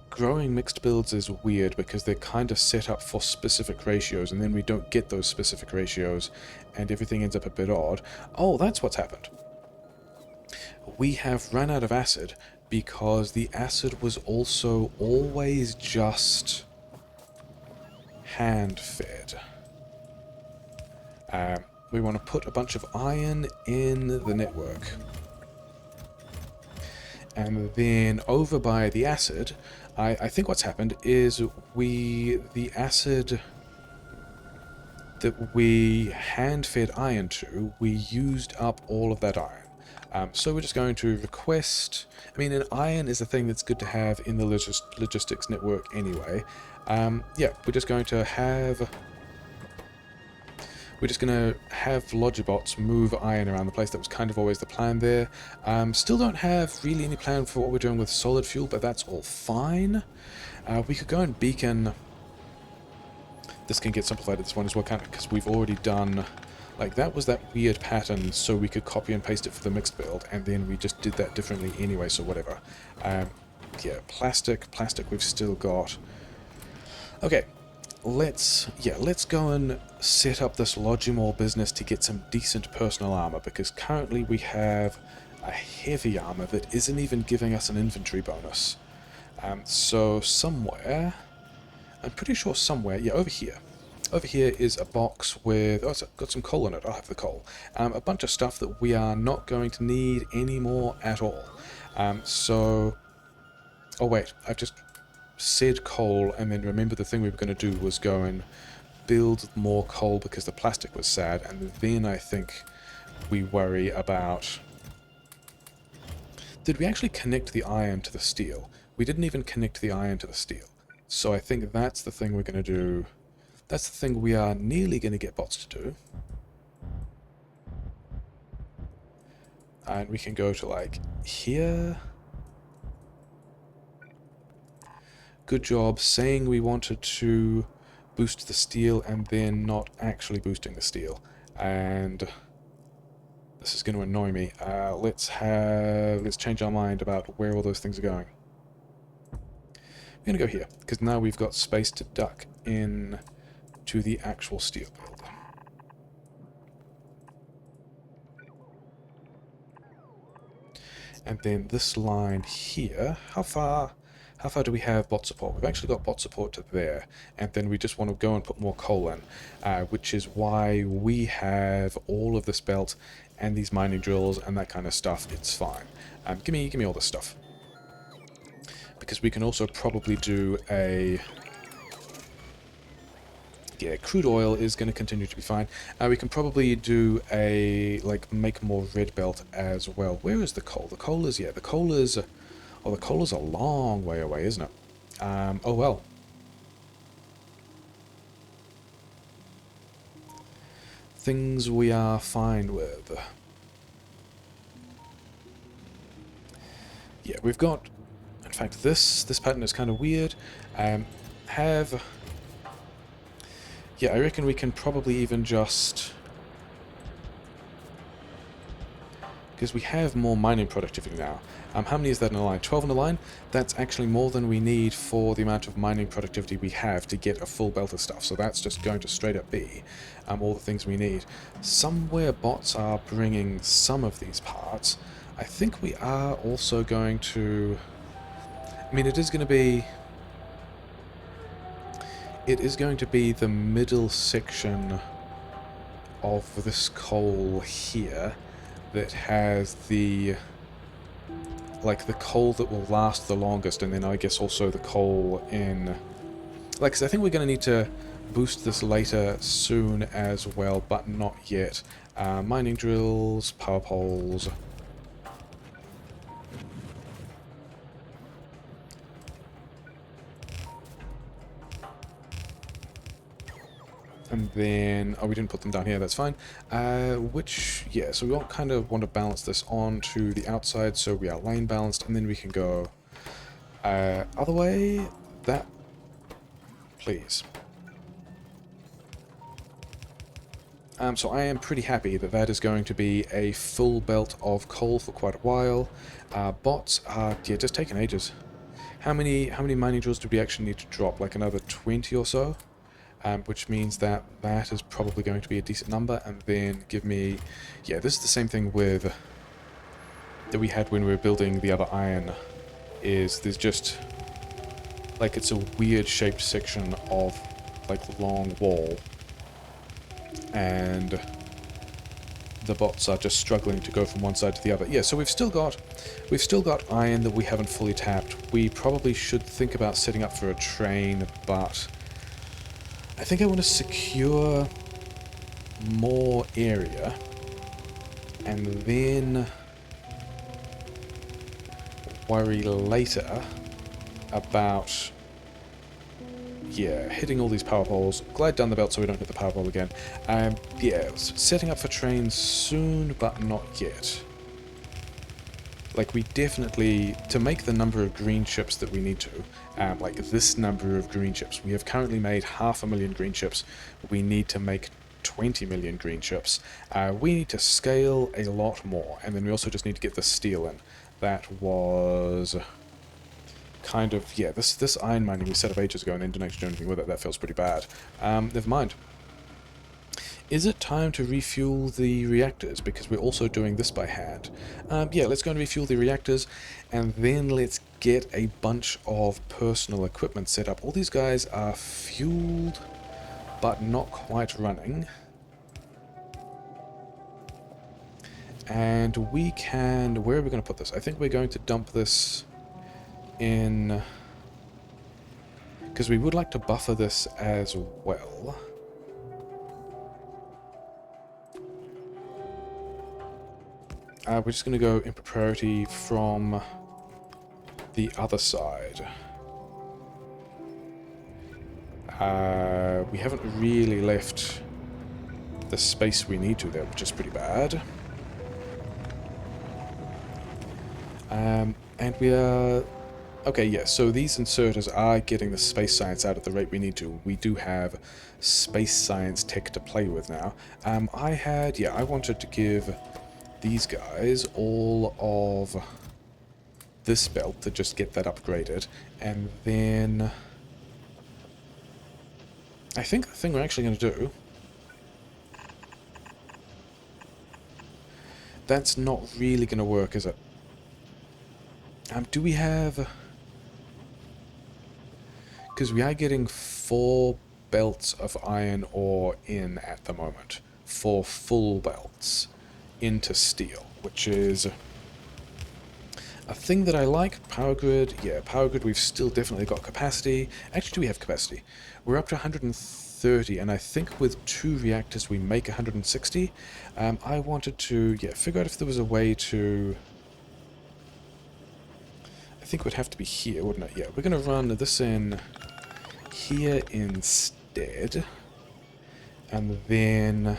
S1: Growing mixed builds is weird because they're kind of set up for specific ratios, and then we don't get those specific ratios, and everything ends up a bit odd. Oh, that's what's happened. We have run out of acid because the acid was also always just hand-fed. We want to put a bunch of iron in the network. And then over by the acid, I think what's happened is the acid that we hand-fed iron to, we used up all of that iron. So we're just going to request... I mean, an iron is a thing that's good to have in the logistics network anyway. Yeah, we're just going to have... We're just going to have Logibots move iron around the place. That was kind of always the plan there. Still don't have really any plan for what we're doing with solid fuel, but that's all fine. We could go and beacon... This can get simplified at this one as well, can't it? Because we've already done... Like, that was that weird pattern, so we could copy and paste it for the mixed build, and then we just did that differently anyway, so whatever. Yeah, plastic we've still got. Okay. let's go and set up this logimall business to get some decent personal armor, because currently we have a heavy armor that isn't even giving us an inventory bonus. So somewhere, I'm pretty sure somewhere, yeah, over here. Over here is a box with, oh, it's got some coal in it, I'll have the coal. A bunch of stuff that we are not going to need anymore at all. Oh wait, I've just said coal, and then remember the thing we were going to do was go and build more coal because the plastic was sad, and then I think we worry about... Did we actually connect the iron to the steel? We didn't even connect the iron to the steel. So I think that's the thing we're going to do. That's the thing we are nearly going to get bots to do. And we can go to, like, here. Good job saying we wanted to boost the steel and then not actually boosting the steel. And this is going to annoy me. Let's change our mind about where all those things are going. We're going to go here, because now we've got space to duck in to the actual steel build. And then this line here, how far do we have bot support? We've actually got bot support to there, and then we just want to go and put more coal in, which is why we have all of this belt and these mining drills and that kind of stuff. It's fine. Give me all this stuff. Because we can also probably do a... Yeah, crude oil is going to continue to be fine. We can probably do a, like, make more red belt as well. Where is the coal? The coal is, yeah, the coal is... Oh, the coal is a long way away, isn't it? Oh well. Things we are fine with. Yeah, we've got... In fact, this pattern is kind of weird. Yeah, I reckon we can probably even just... Because we have more mining productivity now. How many is that in a line? 12 in a line? That's actually more than we need for the amount of mining productivity we have to get a full belt of stuff. So that's just going to straight up be all the things we need. Somewhere bots are bringing some of these parts. I think we are also going to... I mean, it is going to be... It is going to be the middle section of this coal here that has the... like, the coal that will last the longest, and then I guess also the coal in... Like, 'cause I think we're going to need to boost this later soon as well, but not yet. Mining drills, power poles... And then, oh, we didn't put them down here, that's fine. Yeah, so we kind of want to balance this on to the outside, so we are lane balanced, and then we can go other way, that, please. So I am pretty happy that that is going to be a full belt of coal for quite a while. Bots are, yeah, just taking ages. How many mining drills do we actually need to drop? Like another 20 or so? Which means that that is probably going to be a decent number, and then give me... Yeah, this is the same thing with... that we had when we were building the other iron, is there's just... like, it's a weird shaped section of, like, long wall, and the bots are just struggling to go from one side to the other. Yeah, so we've still got iron that we haven't fully tapped. We probably should think about setting up for a train, but... I think I want to secure more area, and then worry later about, yeah, hitting all these power poles. Glide down the belt so we don't hit the power pole again. Yeah, setting up for trains soon, but not yet. Like, we definitely, to make the number of green chips that we need to, like this number of green chips, we have currently made 500,000 green chips, we need to make 20 million green chips. We need to scale a lot more, and then we also just need to get the steel in. That was kind of, yeah, this iron mining we set up ages ago and then didn't actually do anything with it. That feels pretty bad. Never mind. Is it time to refuel the reactors? Because we're also doing this by hand. Yeah, let's go and refuel the reactors, and then let's get a bunch of personal equipment set up. All these guys are fueled, but not quite running. And we can... where are we going to put this? I think we're going to dump this in... because we would like to buffer this as well. We're just going to go input priority from the other side. We haven't really left the space we need to there, which is pretty bad. And we are... okay, yeah, so these inserters are getting the space science out at the rate we need to. We do have space science tech to play with now. I wanted to give these guys all of this belt to just get that upgraded, and then I think the thing we're actually going to do, that's not really going to work, is it? Do we have... because we are getting 4 belts of iron ore in at the moment. 4 full belts into steel, which is a thing that I like. Power grid, yeah, power grid, we've still definitely got capacity. Actually, do we have capacity? We're up to 130, and I think with 2 reactors we make 160. I wanted to, yeah, figure out if there was a way to... I think it would have to be here, wouldn't it? Yeah, we're going to run this in here instead, and then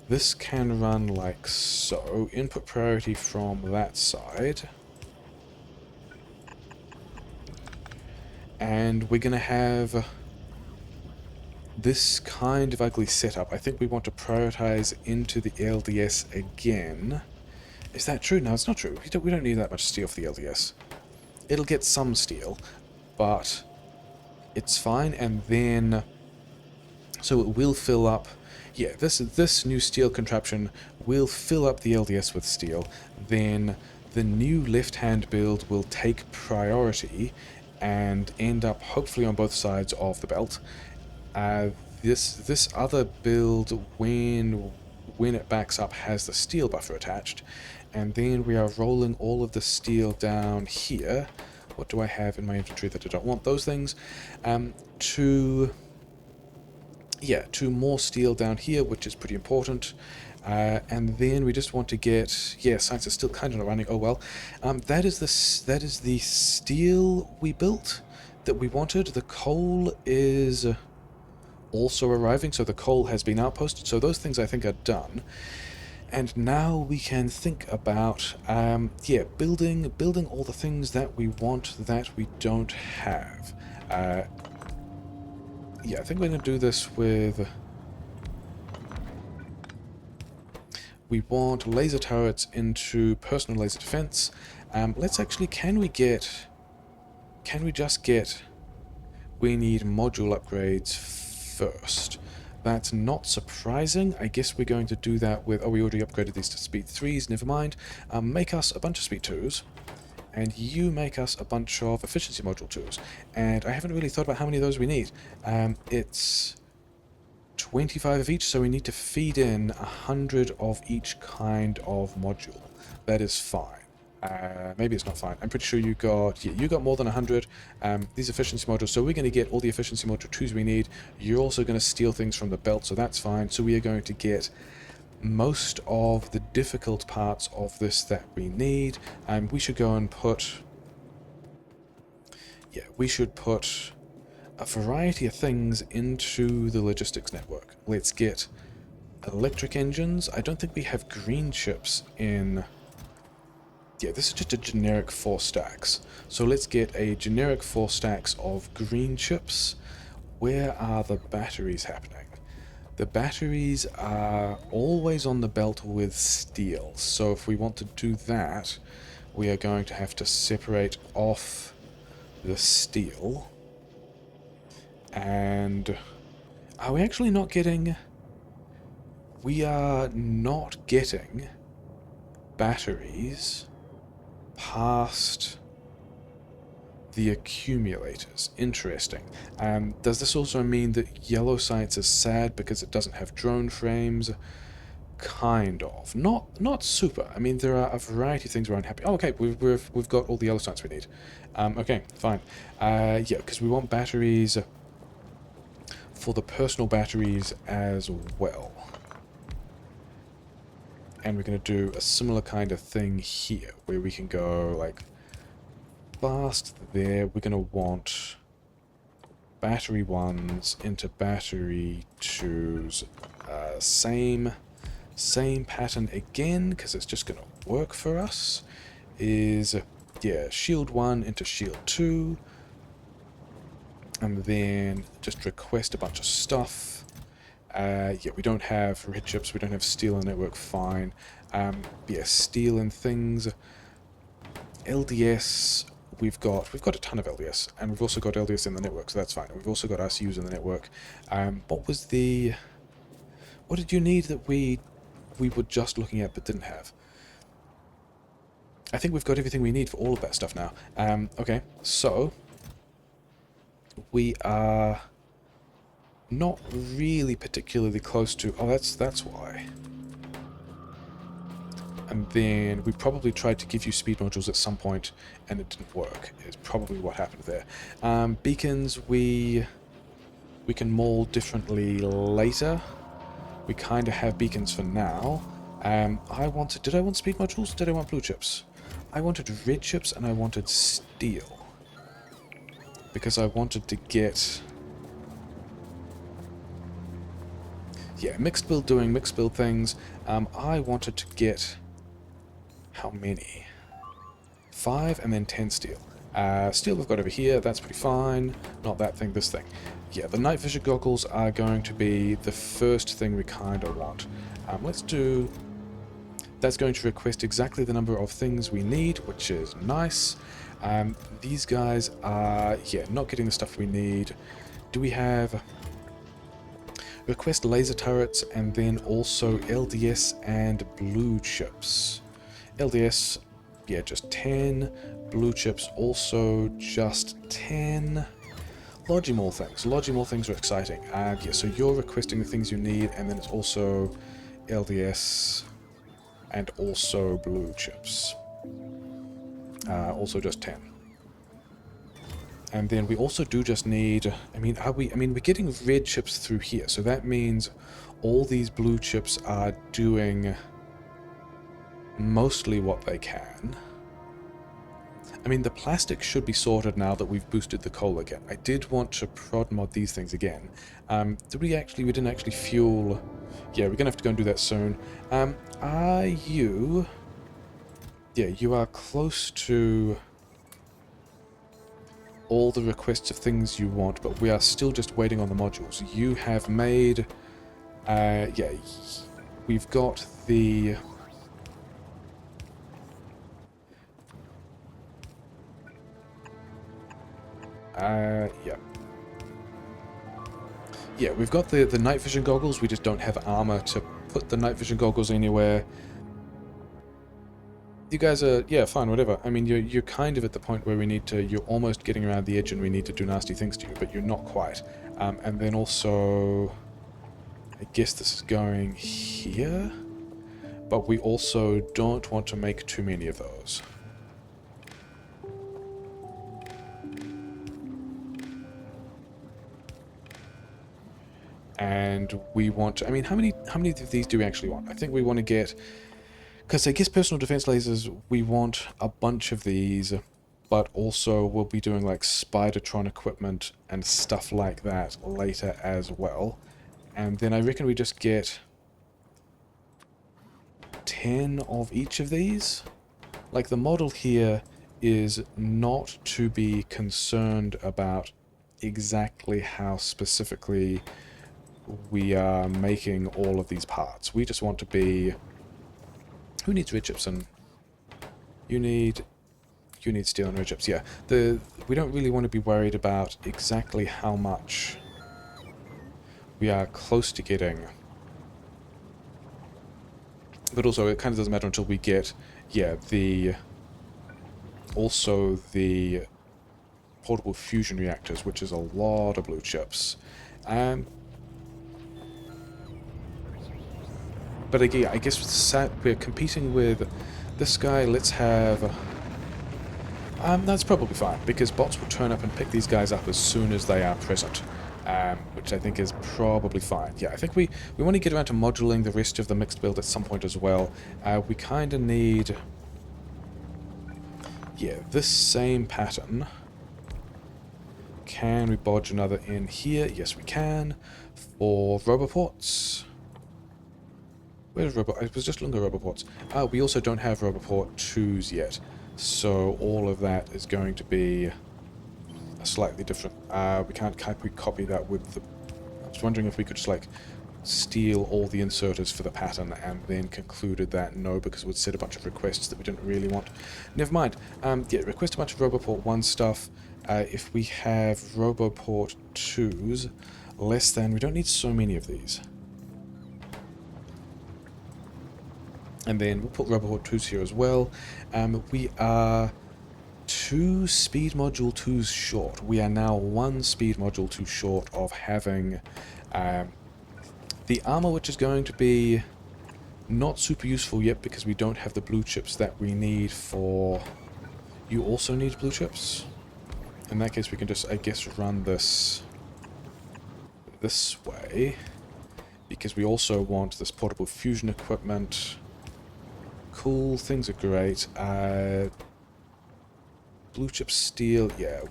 S1: this can run like so. Input priority from that side. And we're going to have this kind of ugly setup. I think we want to prioritize into the LDS again. Is that true? No, it's not true. We don't need that much steel for the LDS. It'll get some steel, but it's fine. And then, so it will fill up. Yeah, this new steel contraption will fill up the LDS with steel. Then the new left-hand build will take priority and end up hopefully on both sides of the belt. This other build, when it backs up, has the steel buffer attached, and then we are rolling all of the steel down here. What do I have in my inventory that I don't want? Those things. To more steel down here, which is pretty important. And then we just want to get... yeah, science is still kind of not running. Oh well. That is the steel we built that we wanted. The coal is also arriving, so the coal has been outposted. So those things I think are done. And now we can think about, building all the things that we want that we don't have. Yeah, I think we're going to do this with... we want laser turrets into personal laser defense. Let's actually, can we just get... we need module upgrades first. That's not surprising. I guess we're going to do that with... oh, we already upgraded these to speed 3s, never mind. Make us a bunch of speed 2s. And you make us a bunch of efficiency module 2s. And I haven't really thought about how many of those we need. It's 25 of each, so we need to feed in 100 of each kind of module. That is fine. Maybe it's not fine. I'm pretty sure you got more than 100. These efficiency modules, so we're going to get all the efficiency module 2s we need. You're also going to steal things from the belt, so that's fine. So we are going to get most of the difficult parts of this that we need. We should go and put... yeah, we should put a variety of things into the logistics network. Let's get electric engines. I don't think we have green chips in... yeah, this is just a generic 4 stacks. So let's get a generic 4 stacks of green chips. Where are the batteries happening? The batteries are always on the belt with steel. So if we want to do that, we are going to have to separate off the steel. And are we actually not getting... We are not getting batteries past the accumulators. Interesting. Does this also mean that yellow science is sad because it doesn't have drone frames? Kind of. Not super. I mean, there are a variety of things we're unhappy. Oh, okay, we've got all the yellow science we need. Okay, fine. Yeah, because we want batteries for the personal batteries as well. And we're going to do a similar kind of thing here, where we can go, like, fast there. We're going to want battery 1s into battery 2s. Same pattern again, because it's just going to work for us. Is, yeah, shield 1 into shield 2. And then just request a bunch of stuff. Yeah, we don't have red chips, we don't have steel in the network, fine. Yeah, steel and things. LDS, we've got a ton of LDS, and we've also got LDS in the network, so that's fine. We've also got RCUs in the network. What did you need that we were just looking at but didn't have? I think we've got everything we need for all of that stuff now. Okay, so we are not really particularly close to... Oh, that's why. And then we probably tried to give you speed modules at some point, and it didn't work, is probably what happened there. Beacons, we can maul differently later. We kind of have beacons for now. Did I want speed modules, or did I want blue chips? I wanted red chips, and I wanted steel. Because I wanted to get... Yeah, mixed build doing mixed build things. I wanted to get... How many? 5 and then 10 steel. Steel we've got over here, that's pretty fine. Not that thing, this thing. Yeah, the night vision goggles are going to be the first thing we kind of want. Let's do... That's going to request exactly the number of things we need, which is nice. These guys are, yeah, not getting the stuff we need. Do we have... Request laser turrets and then also LDS and blue chips. LDS, yeah, just 10. Blue chips also just 10. Logimall things. Logimall things are exciting. Yeah, so you're requesting the things you need, and then it's also LDS and also blue chips. Also just 10. And then we also do just need... we're getting red chips through here, so that means all these blue chips are doing mostly what they can. I mean, the plastic should be sorted now that we've boosted the coal again. I did want to prod mod these things again. We didn't actually fuel... Yeah, we're gonna have to go and do that soon. Are you... Yeah, you are close to all the requests of things you want, but we are still just waiting on the modules. You have made... yeah, we've got the... yeah. Yeah, we've got the night vision goggles, we just don't have armor to put the night vision goggles anywhere. You guys are, yeah, fine, whatever. I mean, you're kind of at the point where we need to, you're almost getting around the edge and we need to do nasty things to you, but you're not quite. And then also, I guess this is going here, but we also don't want to make too many of those. And we want to, I mean, how many of these do we actually want? I think we want to get, because I guess personal defense lasers, we want a bunch of these, but also we'll be doing like Spidertron equipment and stuff like that later as well. And then I reckon we just get 10 of each of these. Like the model here is not to be concerned about exactly how specifically we are making all of these parts. We just want to be... Who needs red chips and... You need steel and red chips. Yeah, we don't really want to be worried about exactly how much we are close to getting. But also, it kind of doesn't matter until we get, yeah, also the portable fusion reactors, which is a lot of blue chips. But again, I guess we're competing with this guy. Let's have... that's probably fine, because bots will turn up and pick these guys up as soon as they are present. Which I think is probably fine. Yeah, I think we want to get around to moduling the rest of the mixed build at some point as well. We kind of need... Yeah, this same pattern. Can we bodge another in here? Yes, we can. For roboports. Where's robot? It was just longer roboports. We also don't have roboport 2s yet. So all of that is going to be a slightly different... we can't copy that with the... I was wondering if we could just, like, steal all the inserters for the pattern and then concluded that no, because it would set a bunch of requests that we didn't really want. Never mind. Yeah, request a bunch of roboport 1 stuff. If we have roboport 2s, less than... We don't need so many of these. And then we'll put roboport 2s here as well. We are 2 speed module 2s short. We are now 1 speed module 2 short of having the armor, which is going to be not super useful yet because we don't have the blue chips that we need for... You also need blue chips? In that case, we can just, I guess, run this way, because we also want this portable fusion equipment. Cool, things are great. Blue chip steel, yeah.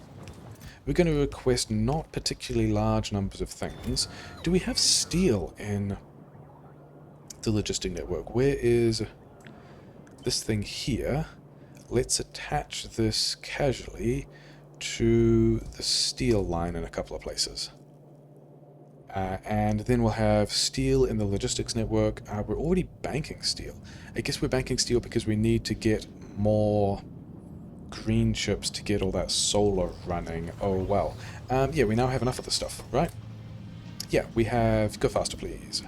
S1: We're going to request not particularly large numbers of things. Do we have steel in the logistic network? Where is this thing here? Let's attach this casually to the steel line in a couple of places. And then we'll have steel in the logistics network. We're already banking steel. I guess we're banking steel because we need to get more green chips to get all that solar running. Oh, well. Yeah, we now have enough of this stuff, right? Yeah, we have... Go faster, please.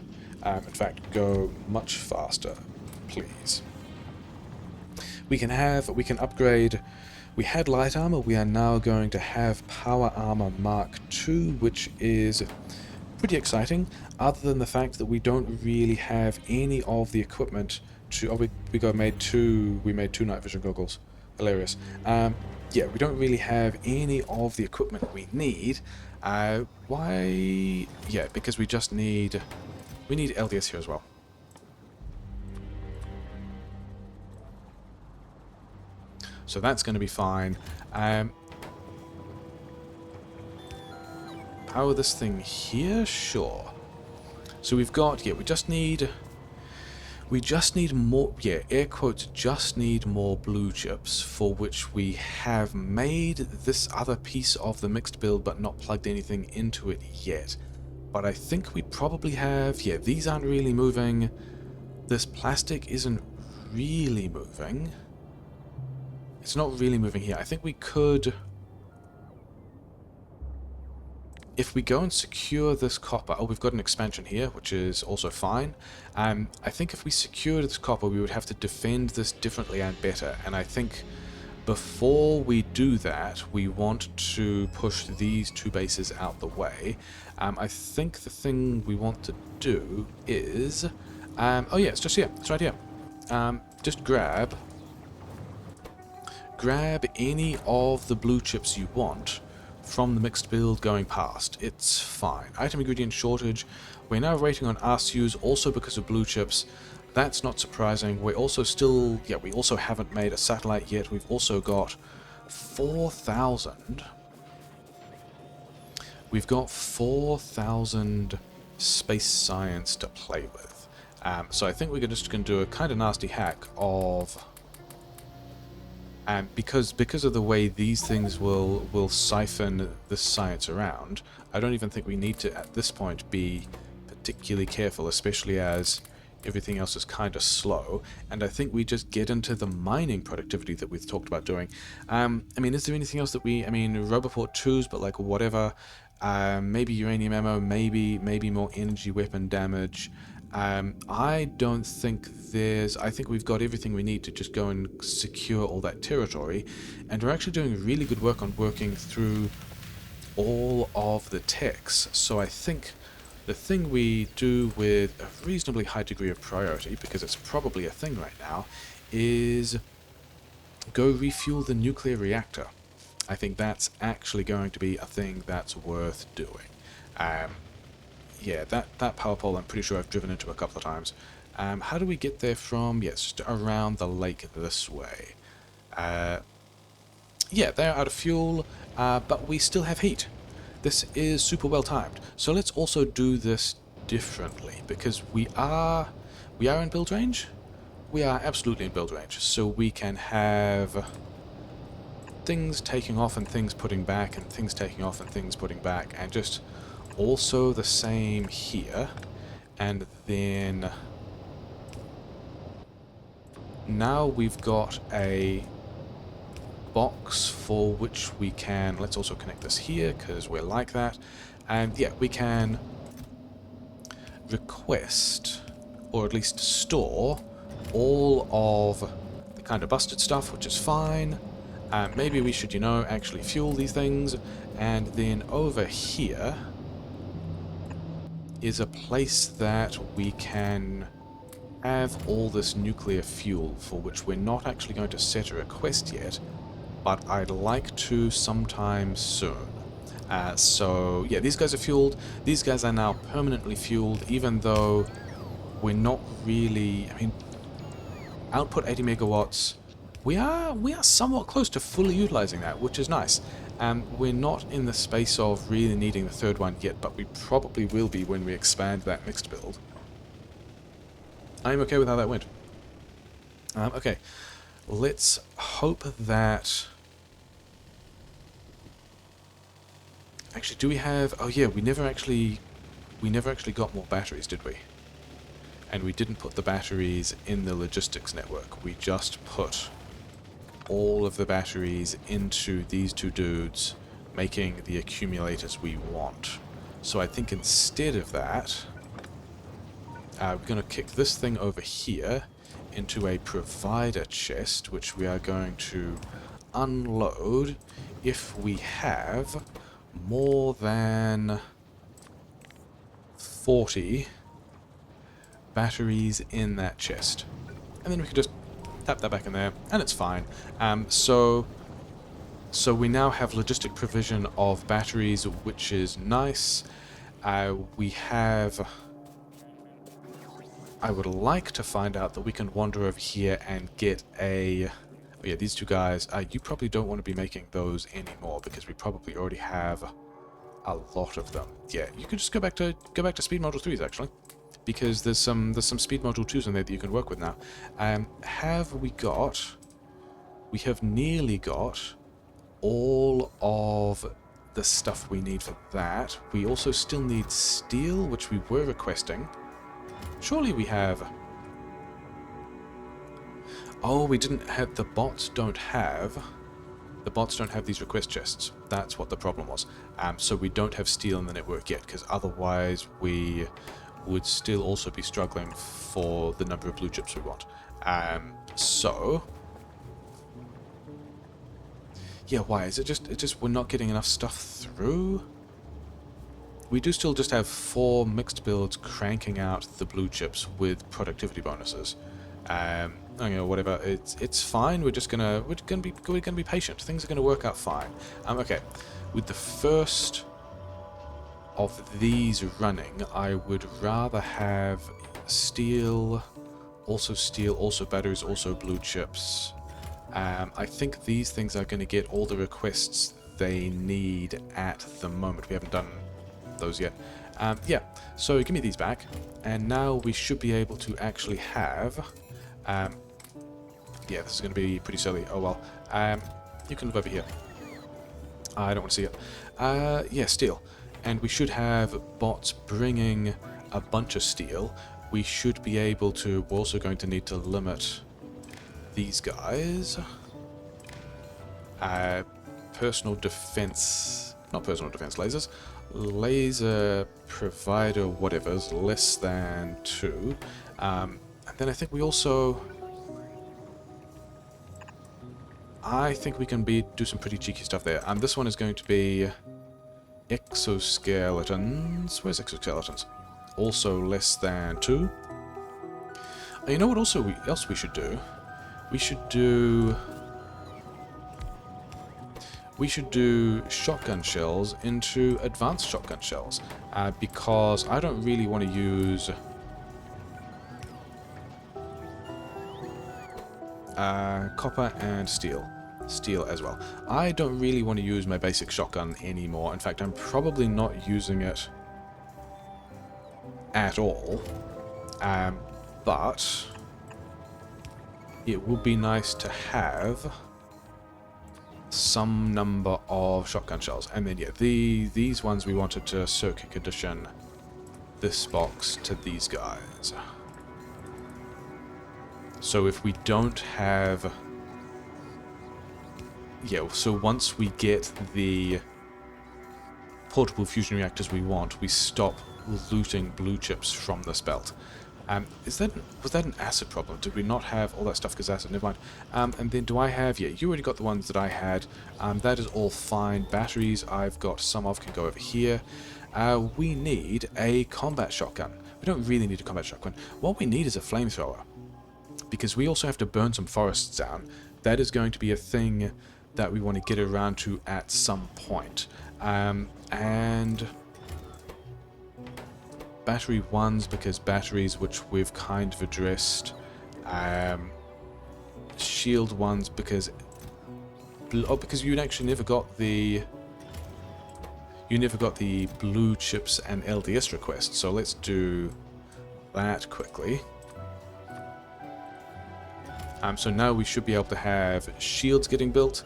S1: In fact, go much faster, please. We can upgrade... We had light armor, we are now going to have power armor Mark II, which is pretty exciting, other than the fact that we don't really have any of the equipment to... Oh, we made two night vision goggles. Hilarious. Yeah, we don't really have any of the equipment we need. Why? Yeah, because we just need... We need LDS here as well. So that's going to be fine. Power this thing here? Sure. So we've got... Yeah, we just need more... Yeah, air quotes, just need more blue chips, for which we have made this other piece of the mixed build, but not plugged anything into it yet. But I think we probably have... Yeah, these aren't really moving. This plastic isn't really moving. It's not really moving here. I think we could... If we go and secure this copper... Oh, we've got an expansion here, which is also fine. I think if we secured this copper, we would have to defend this differently and better. And I think before we do that, we want to push these 2 bases out the way. I think the thing we want to do is... oh yeah, it's just here. It's right here. Just grab any of the blue chips you want from the mixed build going past. It's fine. Item ingredient shortage. We're now waiting on RCUs also because of blue chips. That's not surprising. We're also still... Yeah, we also haven't made a satellite yet. We've also got 4,000. We've got 4,000 space science to play with. So I think we're just going to do a kind of nasty hack of... because of the way these things will siphon the science around, I don't even think we need to, at this point, be particularly careful, especially as everything else is kind of slow, and I think we just get into the mining productivity that we've talked about doing. I mean, is there anything else that we, I mean, Roboport 2s, but like whatever, maybe uranium ammo, maybe more energy weapon damage. I don't think I think we've got everything we need to just go and secure all that territory, and we're actually doing really good work on working through all of the techs. So I think the thing we do with a reasonably high degree of priority, because it's probably a thing right now, is go refuel the nuclear reactor. I think that's actually going to be a thing that's worth doing. Yeah, that power pole I'm pretty sure I've driven into a couple of times. How do we get there from? Yes, just around the lake this way. Yeah, they're out of fuel, but we still have heat. This is super well timed. So let's also do this differently, because we are in build range. We are absolutely in build range, so we can have things taking off and things putting back, and things taking off and things putting back, and just also the same here. And then now we've got a box for which we can, let's also connect this here because we're like that, and yeah, we can request, or at least store, all of the kind of busted stuff, which is fine. Maybe we should, you know, actually fuel these things. And then over here is a place that we can have all this nuclear fuel, for which we're not actually going to set a request yet, but I'd like to sometime soon. So yeah, these guys are fueled. These guys are now permanently fueled, even though we're not really, I mean, output 80 megawatts. We are somewhat close to fully utilizing that, which is nice. We're not in the space of really needing the third one yet, but we probably will be when we expand that mixed build. I'm okay with how that went. Okay, let's hope that... Actually, do we have... Oh yeah, we never actually got more batteries, did we? And we didn't put the batteries in the logistics network. We just put all of the batteries into these two dudes, making the accumulators we want. So I think instead of that, we're going to kick this thing over here into a provider chest, which we are going to unload if we have more than 40 batteries in that chest. And then we can just tap that back in there, and it's fine. So we now have logistic provision of batteries, which is nice. We have... I would like to find out that we can wander over here and get a... Oh yeah, these two guys, you probably don't want to be making those anymore, because we probably already have a lot of them. Yeah, you can just go back to speed module 3s, actually, because there's some speed module 2s in there that you can work with now. Have we got... We have nearly got all of the stuff we need for that. We also still need steel, which we were requesting. Surely we have... Oh, we didn't have... The bots don't have these request chests. That's what the problem was. So we don't have steel in the network yet, because otherwise we would still also be struggling for the number of blue chips we want. So... Yeah, why? Is it just we're not getting enough stuff through? We do still just have 4 mixed builds cranking out the blue chips with productivity bonuses. I don't know, whatever. It's fine. We're gonna be patient. Things are gonna work out fine. Okay. With the first of these running, I would rather have steel, also batteries, also blue chips. I think these things are going to get all the requests they need at the moment. We haven't done those yet. Yeah, so give me these back, and now we should be able to actually have... yeah, this is going to be pretty silly. Oh well. You can live over here. I don't want to see it. Yeah, steel. And we should have bots bringing a bunch of steel, we should be able to... We're also going to need to limit these guys. Personal defense... Not personal defense lasers. Laser provider whatever's less than 2. And then I think we also... I think we can do some pretty cheeky stuff there. This one is going to be exoskeletons. Where's exoskeletons? Also less than 2. You know what else we should do? We should do shotgun shells into advanced shotgun shells. Because I don't really want to use copper and steel. Steel as well. I don't really want to use my basic shotgun anymore. In fact, I'm probably not using it at all. But it would be nice to have some number of shotgun shells. And then, yeah, these ones we wanted to circuit condition this box to these guys. So if we don't have... Yeah, so once we get the portable fusion reactors we want, we stop looting blue chips from this belt. Was that an acid problem? Did we not have all that stuff because acid? Never mind. And then do I have... Yeah, you already got the ones that I had. That is all fine. Batteries I've got some of, can go over here. We need a combat shotgun. We don't really need a combat shotgun. What we need is a flamethrower. Because we also have to burn some forests down. That is going to be a thing that we want to get around to at some point. And battery ones, because batteries, which we've kind of addressed. Shield ones, because you actually never got the blue chips and LDS requests. So let's do that quickly. So now we should be able to have shields getting built.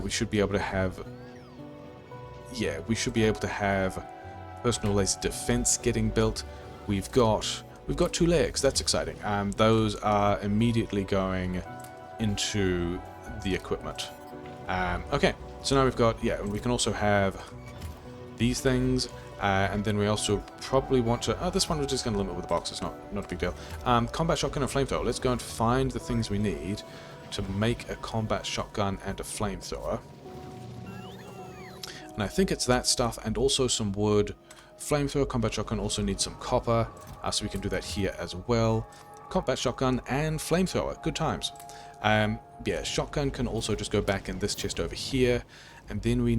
S1: We should be able to have... Yeah, we should be able to have personal laser defense getting built. We've got 2 legs. That's exciting. Those are immediately going into the equipment. Okay, so now we've got... Yeah, we can also have these things. And then we also probably want to... Oh, this one we're just going to limit with the box. It's not a big deal. Combat shotgun and flamethrower. Let's go and find the things we need to make a combat shotgun and a flamethrower. And I think it's that stuff and also some wood. Flamethrower, combat shotgun also needs some copper. So we can do that here as well. Combat shotgun and flamethrower. Good times. Yeah, shotgun can also just go back in this chest over here. And then we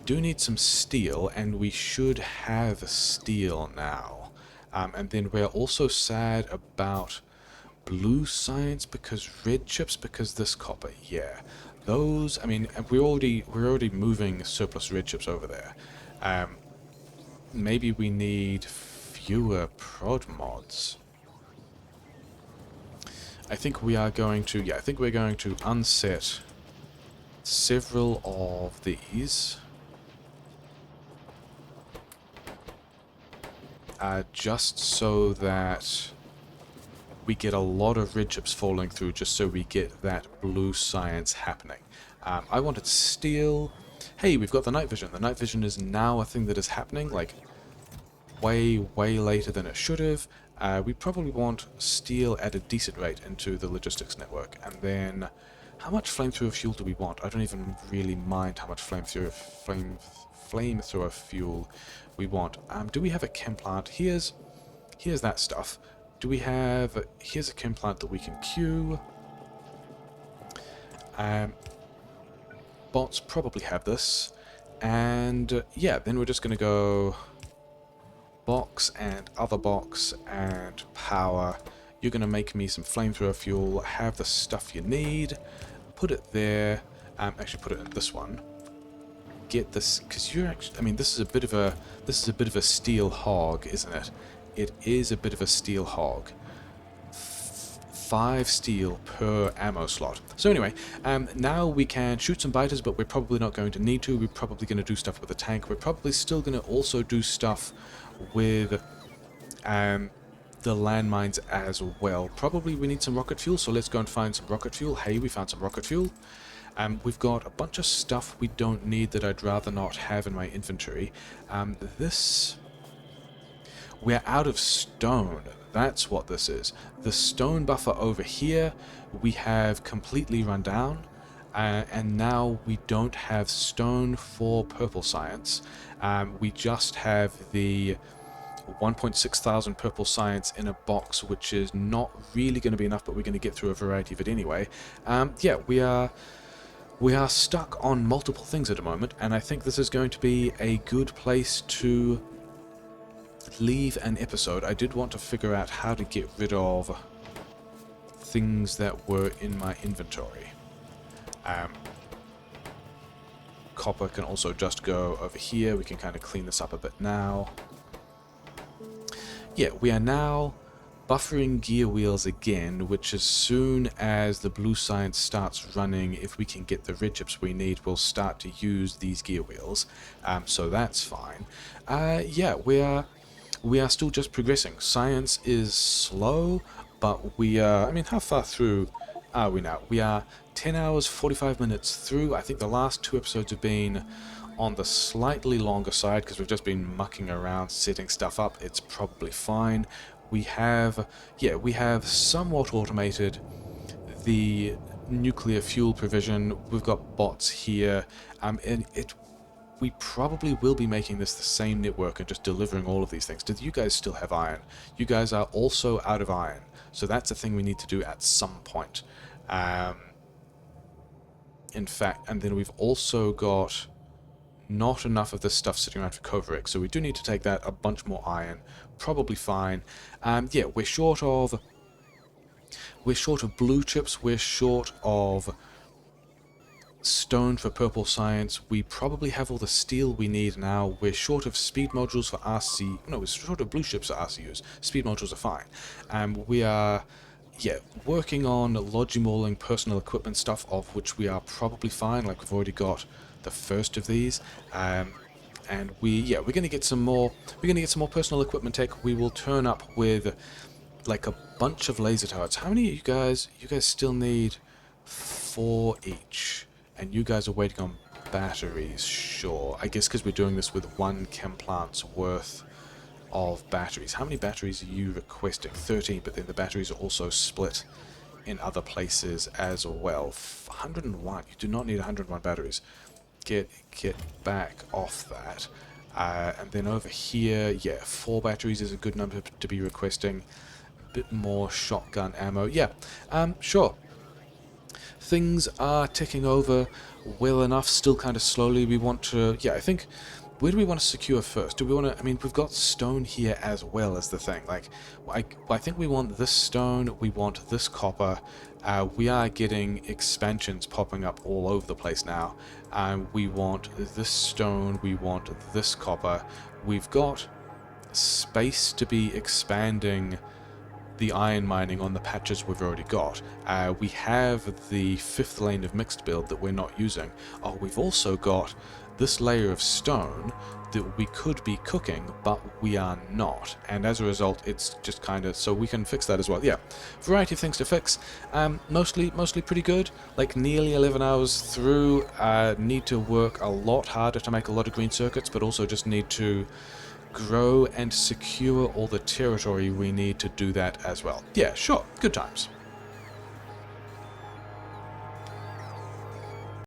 S1: do need some steel, and we should have steel now. And then we're also sad about blue science because red chips, because this copper. Yeah, those. I mean, we're already moving surplus red chips over there. Maybe we need fewer prod mods. I think we are going to. Yeah, I think we're going to unset several of these. Just so that we get a lot of red chips falling through, just so we get that blue science happening. I wanted steel. Hey, we've got the night vision. The night vision is now a thing that is happening, like, way later than it should have. We probably want steel at a decent rate into the logistics network. And then, how much flamethrower fuel do we want? I don't even really mind how much flamethrower fuel we want. Do we have a chem plant? Here's that stuff. Do we have... Here's a chem plant that we can queue. Bots probably have this. And yeah, then we're just going to go box and other box and power. You're going to make me some flamethrower fuel. Have the stuff you need. Put it there. Actually, put it in this one. Get this, because you're actually... I mean, this is a bit of a steel hog, isn't it? It is a bit of a steel hog. 5 steel per ammo slot. So anyway, now we can shoot some biters, but we're probably not going to need to. We're probably going to do stuff with the tank. We're probably still going to also do stuff with the landmines as well. Probably we need some rocket fuel, so let's go and find some rocket fuel. Hey, we found some rocket fuel. We've got a bunch of stuff we don't need that I'd rather not have in my inventory. We're out of stone. That's what this is. The stone buffer over here we have completely run down. And now we don't have stone for purple science. We just have the 1.6 thousand purple science in a box, which is not really going to be enough, but we're going to get through a variety of it anyway. Yeah, we are stuck on multiple things at the moment, and I think this is going to be a good place to leave an episode. I did want to figure out how to get rid of things that were in my inventory. Copper can also just go over here. We can kind of clean this up a bit now. Yeah, we are now buffering gear wheels again, which as soon as the blue science starts running, if we can get the red chips we need, we'll start to use these gear wheels. So that's fine. Yeah, we are still just progressing. Science is slow, but we are, I mean, how far through are we now? We are 10 hours, 45 minutes through. I think the last 2 episodes have been on the slightly longer side because we've just been mucking around, setting stuff up. It's probably fine. We have somewhat automated the nuclear fuel provision. We've got bots here, and we probably will be making this the same network and just delivering all of these things. Do you guys still have iron? You guys are also out of iron, so that's a thing we need to do at some point. In fact, and then we've also got not enough of this stuff sitting around for Kovarik, so we do need to take that, a bunch more iron, probably fine. Yeah, we're short of blue chips, we're short of stone for purple science, we probably have all the steel we need now, we're short of speed modules for RC, no, we're short of blue chips for RCUs, speed modules are fine. We are, yeah, working on logimalling personal equipment stuff, of which we are probably fine, like we've already got the first of these, and we're gonna get some more personal equipment tech. We will turn up with like a bunch of laser turrets. How many of you guys still need 4 each, and you guys are waiting on batteries? Sure, I guess because we're doing this with 1 chem plant's worth of batteries. How many batteries are you requesting? 13, but then the batteries are also split in other places as well. 101. You do not need 101 batteries. Get back off that. And then over here, yeah, 4 batteries is a good number to be requesting. A bit more shotgun ammo. Yeah, sure. Things are ticking over well enough, still kind of slowly. We want to, yeah, I think, where do we want to secure first? Do we want to, I mean, we've got stone here as well as the thing. Like, I think we want this stone, we want this copper. We are getting expansions popping up all over the place now. We want this stone, we want this copper. We've got space to be expanding the iron mining on the patches we've already got. We have the 5th lane of mixed build that we're not using. Oh, we've also got this layer of stone that we could be cooking, but we are not. And as a result, it's just kind of, so we can fix that as well. Yeah, variety of things to fix. Mostly pretty good. Like nearly 11 hours through. Need to work a lot harder to make a lot of green circuits, but also just need to grow and secure all the territory we need to do that as well. Yeah, sure, good times.